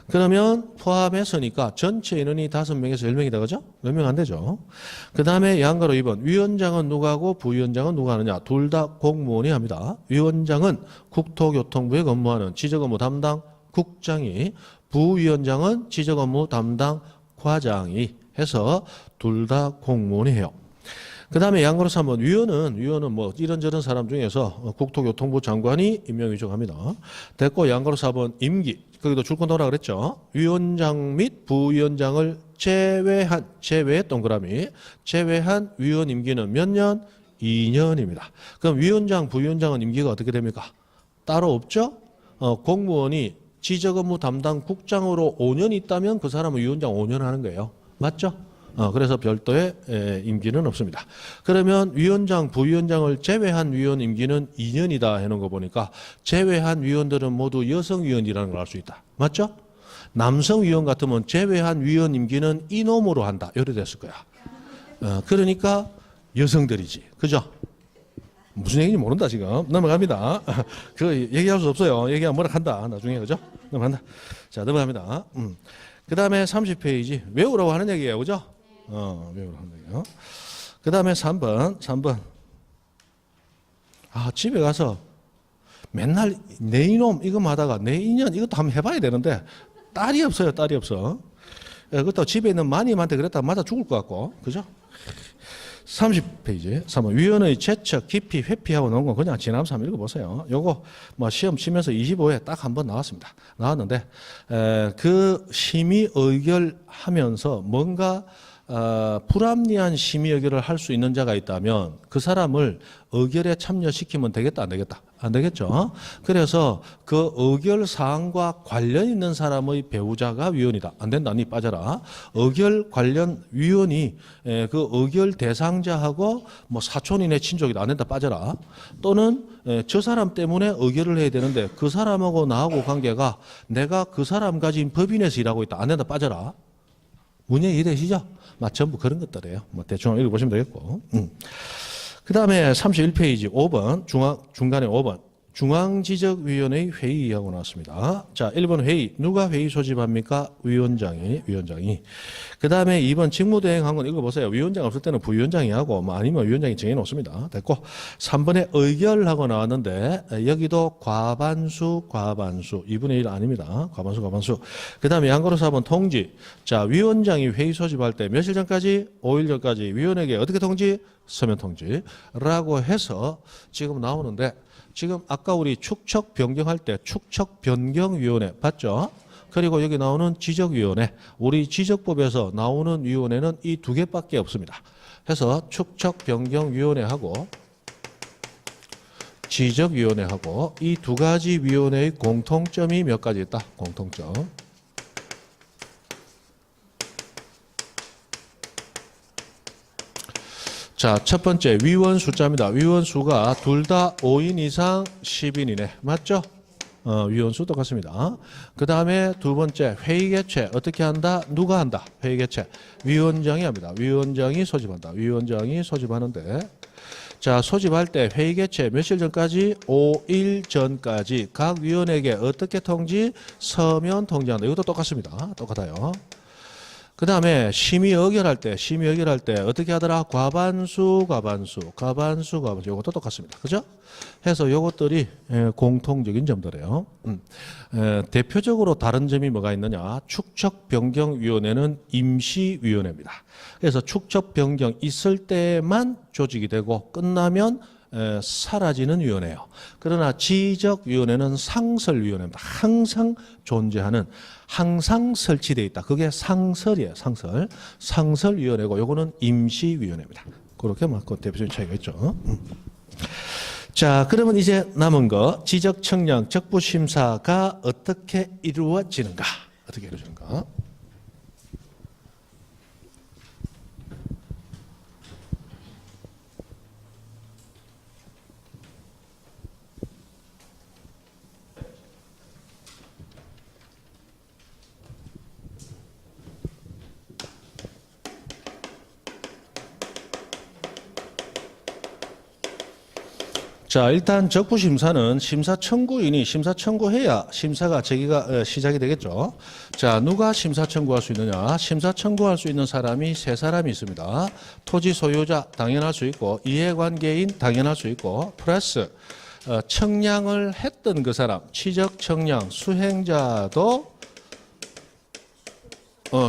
그러면 포함해서니까 전체 인원이 5명에서 10명이다. 그죠? 몇 명 안 되죠? 그 다음에 양가로 2번. 위원장은 누가 하고 부위원장은 누가 하느냐. 둘 다 공무원이 합니다. 위원장은 국토교통부에 근무하는 지적업무 담당 국장이, 부위원장은 지적업무 담당 과장이 해서 둘 다 공무원이 해요. 그 다음에 양거로 3번 위원은 뭐 이런저런 사람 중에서 국토교통부 장관이 임명 위촉합니다. 됐고 양거로 4번 임기 거기도 줄 건 넣으라 그랬죠. 위원장 및 부위원장을 제외한 동그라미 제외한 위원 임기는 몇 년? 2년입니다. 그럼 위원장 부위원장은 임기가 어떻게 됩니까? 따로 없죠. 공무원이 지적업무 담당 국장으로 5년 있다면 그 사람은 위원장 5년 하는 거예요. 맞죠? 그래서 별도의 임기는 없습니다. 그러면 위원장, 부위원장을 제외한 위원 임기는 2년이다 해놓은 거 보니까 제외한 위원들은 모두 여성 위원이라는 걸 알 수 있다. 맞죠? 남성 위원 같으면 제외한 위원 임기는 이놈으로 한다. 이래 됐을 거야. 그러니까 여성들이지. 그죠? 무슨 얘기인지 모른다 지금. 넘어갑니다. 그거 얘기할 수 없어요. 얘기하면 뭐라 한다. 나중에. 그죠? 넘어간다. 자, 넘어갑니다. 그 다음에 30페이지. 외우라고 하는 얘기예요. 그죠? 외우라고 하는 얘기예요. 그 다음에 3번. 집에 가서 맨날 내 이놈 이거 하다가 내 인연 이것도 한번 해봐야 되는데 딸이 없어요. 딸이 없어. 그것도 집에 있는 마님한테 그랬다가 맞아 죽을 것 같고. 그죠? 30페이지 3번 위원의 재척 깊이 회피하고 나온 건 그냥 지나면서 한번 읽어보세요. 요거 뭐 시험 치면서 25회 딱 한 번 나왔습니다. 나왔는데 그 심의 의결하면서 뭔가 불합리한 심의 의결을 할 수 있는 자가 있다면 그 사람을 의결에 참여시키면 되겠다 안 되겠다? 안 되겠죠. 그래서 그 의결 사항과 관련 있는 사람의 배우자가 위원이다. 안 된다. 니 빠져라. 의결 관련 위원이 그 의결 대상자하고 뭐 사촌이네 친족이다. 안 된다. 빠져라. 또는 저 사람 때문에 의결을 해야 되는데 그 사람하고 나하고 관계가 내가 그 사람 가진 법인에서 일하고 있다. 안 된다. 빠져라. 문제 이해되시죠? 전부 그런 것들이에요. 대충 읽어보시면 되겠고. 그 다음에 31페이지 5번, 중간에 5번. 중앙지적위원회 회의하고 나왔습니다. 자, 1번 회의. 누가 회의 소집합니까? 위원장이. 그 다음에 2번 직무대행한 건 읽어보세요. 위원장 없을 때는 부위원장이 하고, 아니면 위원장이 정해놓습니다. 됐고. 3번에 의결하고 나왔는데, 여기도 과반수. 2분의 1 아닙니다. 과반수. 그 다음에 양거로 4번 통지. 자, 위원장이 회의 소집할 때 며칠 전까지? 5일 전까지 위원에게 어떻게 통지? 서면 통지라고 해서 지금 나오는데, 지금 아까 우리 축척 변경할 때 축척 변경위원회 봤죠? 그리고 여기 나오는 지적위원회, 우리 지적법에서 나오는 위원회는 이 두 개밖에 없습니다. 해서 축척 변경위원회하고 지적위원회하고 이 두 가지 위원회의 공통점이 몇 가지 있다. 공통점. 자, 첫 번째 위원 숫자입니다. 위원 수가 둘 다 5인 이상 10인이네. 맞죠? 위원 수 똑같습니다. 그 다음에 두 번째 회의 개최 어떻게 한다? 누가 한다? 회의 개최. 위원장이 합니다. 위원장이 소집한다. 위원장이 소집하는데 자, 소집할 때 회의 개최 며칠 전까지? 5일 전까지 각 위원에게 어떻게 통지? 서면 통지한다. 이것도 똑같습니다. 똑같아요. 그 다음에 심의 의결할 때 어떻게 하더라? 과반수. 이것도 똑같습니다. 그죠? 해서 이것들이 공통적인 점들이에요. 대표적으로 다른 점이 뭐가 있느냐? 축척변경위원회는 임시위원회입니다. 그래서 축척변경 있을 때만 조직이 되고 끝나면 사라지는 위원회예요. 그러나 지적위원회는 상설위원회입니다. 항상 존재하는, 항상 설치되어 있다. 그게 상설이에요. 상설위원회고 요거는 임시위원회입니다. 그렇게 맞고 대표적인 차이가 있죠. 자, 그러면 이제 남은 거 지적 청량 적부 심사가 어떻게 이루어지는가? 자, 일단 적부심사는 심사 청구인이 심사 청구해야 심사가 제기가 시작이 되겠죠. 자, 누가 심사 청구할 수 있느냐? 심사 청구할 수 있는 사람이 세 사람이 있습니다. 토지 소유자 당연할 수 있고, 이해관계인 당연할 수 있고, 플러스 청량을 했던 그 사람, 취적 청량 수행자도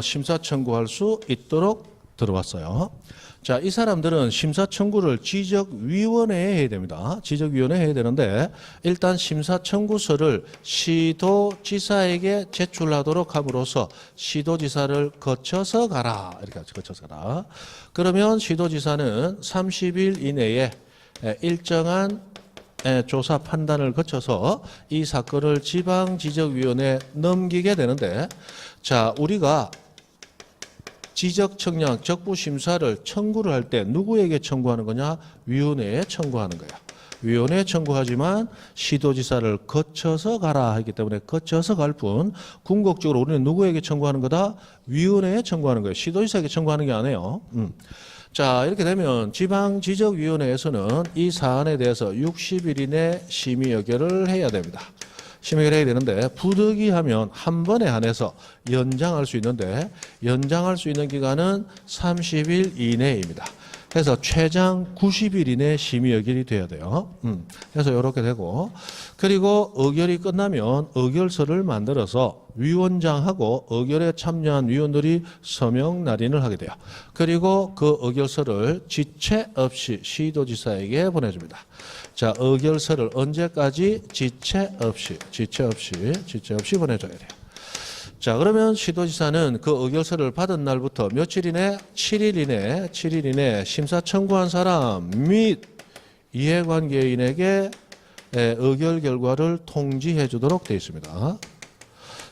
심사 청구할 수 있도록 들어왔어요. 자, 이 사람들은 심사 청구를 지적위원회에 해야 됩니다. 지적위원회에 해야 되는데 일단 심사 청구서를 시도지사에게 제출하도록 함으로써 시도지사를 거쳐서 가라. 이렇게 거쳐서 가라. 그러면 시도지사는 30일 이내에 일정한 조사 판단을 거쳐서 이 사건을 지방지적위원회에 넘기게 되는데, 자, 우리가 지적청량 적부심사를 청구를 할 때 누구에게 청구하는 거냐? 위원회에 청구하는 거야. 위원회에 청구하지만 시도지사를 거쳐서 가라 하기 때문에 거쳐서 갈 뿐, 궁극적으로 우리는 누구에게 청구하는 거다? 위원회에 청구하는 거예요. 시도지사에게 청구하는 게 아니에요. 자, 이렇게 되면 지방지적위원회에서는 이 사안에 대해서 60일 이내 심의 의결을 해야 됩니다. 심의를 해야 되는데 부득이하면 한 번에 한해서 연장할 수 있는데 연장할 수 있는 기간은 30일 이내입니다. 그래서 최장 90일 이내 심의 의결이 돼야 돼요. 그래서 이렇게 되고, 그리고 의결이 끝나면 의결서를 만들어서 위원장하고 의결에 참여한 위원들이 서명 날인을 하게 돼요. 그리고 그 의결서를 지체 없이 시도지사에게 보내줍니다. 자, 의결서를 언제까지? 지체 없이 보내줘야 돼요. 자, 그러면 시도지사는 그 의결서를 받은 날부터 며칠 이내? 7일 이내 심사 청구한 사람 및 이해관계인에게 의결 결과를 통지해 주도록 되어 있습니다.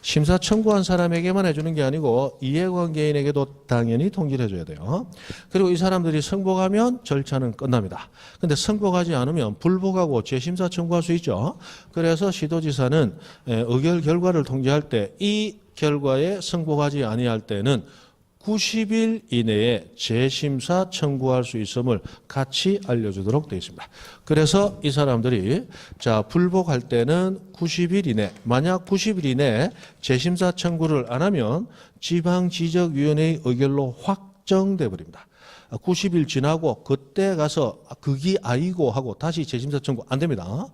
심사 청구한 사람에게만 해주는 게 아니고 이해관계인에게도 당연히 통지를 해줘야 돼요. 그리고 이 사람들이 승복하면 절차는 끝납니다. 근데 승복하지 않으면 불복하고 재심사 청구할 수 있죠. 그래서 시도지사는 의결 결과를 통지할 때 이 결과에 승복하지 아니할 때는 90일 이내에 재심사 청구할 수 있음을 같이 알려주도록 되어 있습니다. 그래서 이 사람들이 자, 불복할 때는 90일 이내, 만약 90일 이내에 재심사 청구를 안 하면 지방지적위원회의 의결로 확정돼 버립니다. 90일 지나고 그때 가서 그게 아니고 하고 다시 재심사 청구 안 됩니다.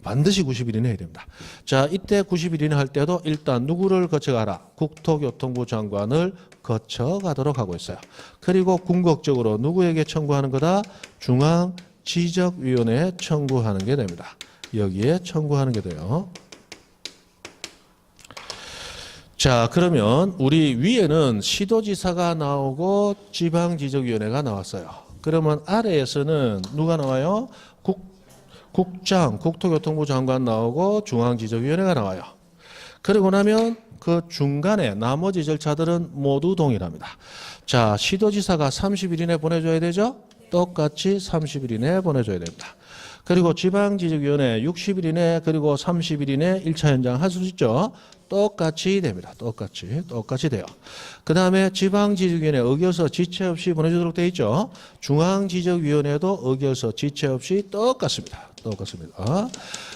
반드시 90일 이내 해야 됩니다. 자, 이때 90일 이내 할 때도 일단 누구를 거쳐가라? 국토교통부 장관을 거쳐가도록 하고 있어요. 그리고 궁극적으로 누구에게 청구하는 거다? 중앙지적위원회에 청구하는 게 됩니다. 여기에 청구하는 게 돼요. 자, 그러면 우리 위에는 시도지사가 나오고 지방지적위원회가 나왔어요. 그러면 아래에서는 누가 나와요? 국장, 국토교통부 장관 나오고 중앙지적위원회가 나와요. 그러고 나면 그 중간에 나머지 절차들은 모두 동일합니다. 자, 시도지사가 30일 이내 보내줘야 되죠? 똑같이 30일 이내 보내줘야 됩니다. 그리고 지방지적위원회 60일 이내 그리고 30일 이내 1차 연장 할 수 있죠? 똑같이 됩니다. 똑같이 돼요. 그 다음에 지방지적위원회 의결서 지체 없이 보내주도록 되어 있죠? 중앙지적위원회도 의결서 지체 없이 똑같습니다.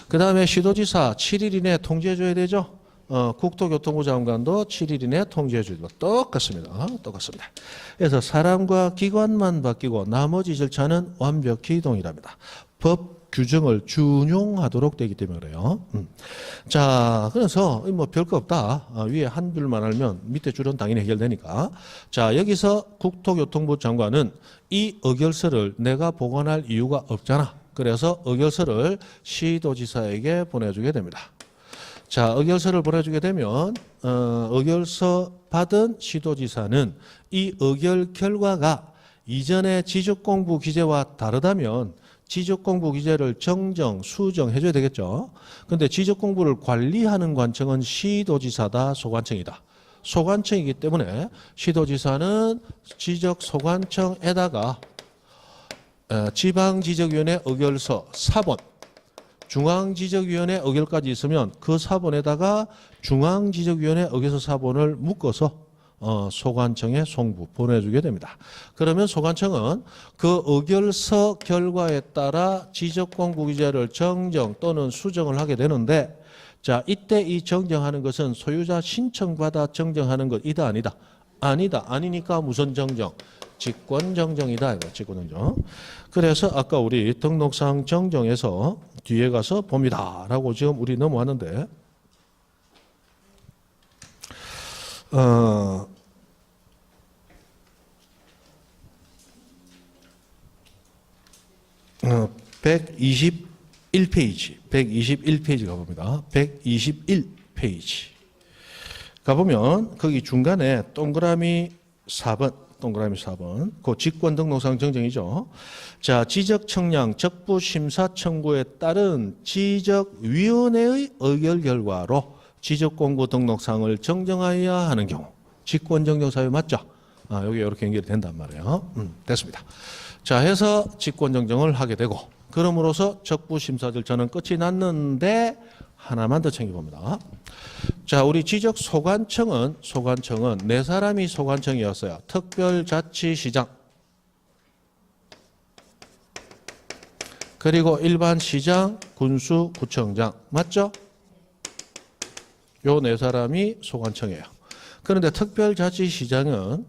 그 다음에 시도지사 7일 이내 통지해줘야 되죠? 국토교통부 장관도 7일 이내 통지해주고 똑같습니다. 그래서 사람과 기관만 바뀌고 나머지 절차는 완벽히 동일합니다. 법 규정을 준용하도록 되기 때문에 그래요. 자, 그래서 뭐 별거 없다. 위에 한 줄만 알면 밑에 줄은 당연히 해결되니까. 자, 여기서 국토교통부 장관은 이 의결서를 내가 보관할 이유가 없잖아. 그래서 의결서를 시도지사에게 보내주게 됩니다. 자, 의결서를 보내주게 되면 의결서 받은 시도지사는 이 의결 결과가 이전의 지적공부 기재와 다르다면 지적공부 기재를 정정, 수정해줘야 되겠죠. 그런데 지적공부를 관리하는 관청은 시도지사다, 소관청이다. 소관청이기 때문에 시도지사는 지적소관청에다가 지방지적위원회 의결서 4번, 중앙지적위원회 의결까지 있으면 그 4번에다가 중앙지적위원회 의결서 4번을 묶어서 소관청에 송부 보내주게 됩니다. 그러면 소관청은 그 의결서 결과에 따라 지적공부 기재를 정정 또는 수정을 하게 되는데, 자, 이때 이 정정하는 것은 소유자 신청받아 정정하는 것이다, 아니다? 아니다. 아니니까 무슨 정정? 직권 정정이다. 직권 정정. 그래서 아까 우리 등록상 정정에서 뒤에 가서 봅니다. 라고 지금 우리 넘어왔는데, 121페이지, 121페이지 가봅니다. 121페이지. 가보면 거기 중간에 동그라미 4번, 그 직권 등록상 정정이죠. 자, 지적 청량 적부 심사 청구에 따른 지적위원회의 의결 결과로 지적 공고 등록상을 정정하여야 하는 경우 직권 정정 사유 맞죠? 여기 이렇게 연결이 된단 말이에요. 됐습니다. 자, 해서 직권 정정을 하게 되고 그럼으로써 적부 심사 절차는 끝이 났는데 하나만 더 챙겨봅니다. 자, 우리 지적 소관청은 네 사람이 소관청이었어요. 특별자치시장 그리고 일반 시장, 군수, 구청장 맞죠? 요 네 사람이 소관청이에요. 그런데 특별자치시장은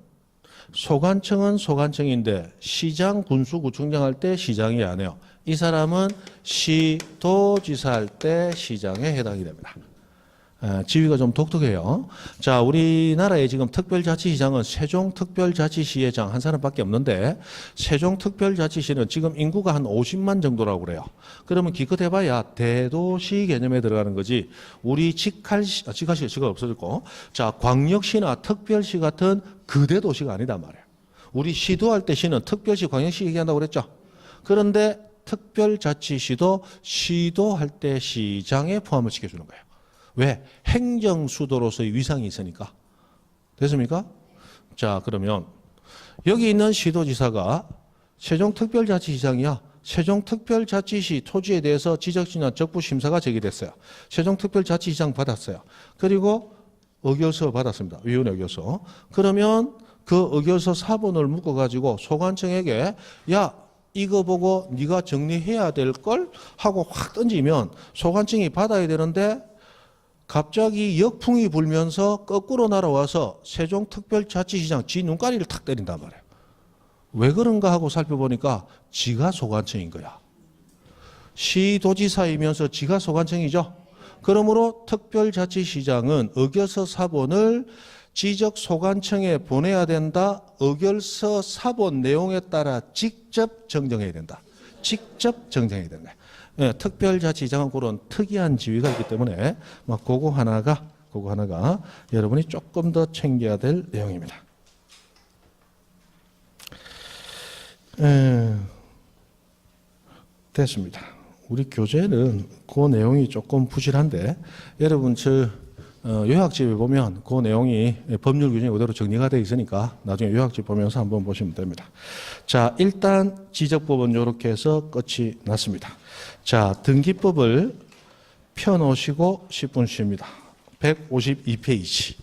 소관청인데 시장, 군수, 구청장 할 때 시장이 안 해요. 이 사람은 시도지사 할 때 시장에 해당이 됩니다. 지위가 좀 독특해요. 자, 우리나라에 지금 특별자치시장은 세종특별자치시의장 한 사람밖에 없는데 세종특별자치시는 지금 인구가 한 50만 정도라고 그래요. 그러면 기껏해봐야 대도시 개념에 들어가는 거지. 우리 직할시가 없어졌고, 자, 광역시나 특별시 같은 그대도시가 아니단 말이에요. 우리 시도할 때 시는 특별시, 광역시 얘기한다고 그랬죠. 그런데 특별자치시도 시도할 때 시장에 포함을 시켜주는 거예요. 왜? 행정수도로서의 위상이 있으니까. 됐습니까? 자, 그러면 여기 있는 시도지사가 세종특별자치시장이야. 세종특별자치시 토지에 대해서 지적지나 적부심사가 제기됐어요. 세종특별자치시장 받았어요. 그리고 의결서 받았습니다. 위원회 의결서. 그러면 그 의결서 사본을 묶어가지고 소관청에게 야, 이거 보고 네가 정리해야 될 걸 하고 확 던지면 소관청이 받아야 되는데 갑자기 역풍이 불면서 거꾸로 날아와서 세종특별자치시장 지 눈가리를 탁 때린단 말이에요. 왜 그런가 하고 살펴보니까 지가 소관청인 거야. 시도지사이면서 지가 소관청이죠. 그러므로 특별자치시장은 의결서 사본을 지적 소관청에 보내야 된다. 의결서 사본 내용에 따라 직접 정정해야 된다. 직접 정정해야 된다. 예, 특별자치시장은 그런 특이한 지위가 있기 때문에 그거 하나가 여러분이 조금 더 챙겨야 될 내용입니다. 됐습니다. 우리 교재는 그 내용이 조금 부실한데 여러분 요약집에 보면 그 내용이 법률 규정이 그대로 정리가 되어 있으니까 나중에 요약집 보면서 한번 보시면 됩니다. 자, 일단 지적법은 이렇게 해서 끝이 났습니다. 자, 등기법을 펴놓으시고 10분 쉽니다. 152페이지.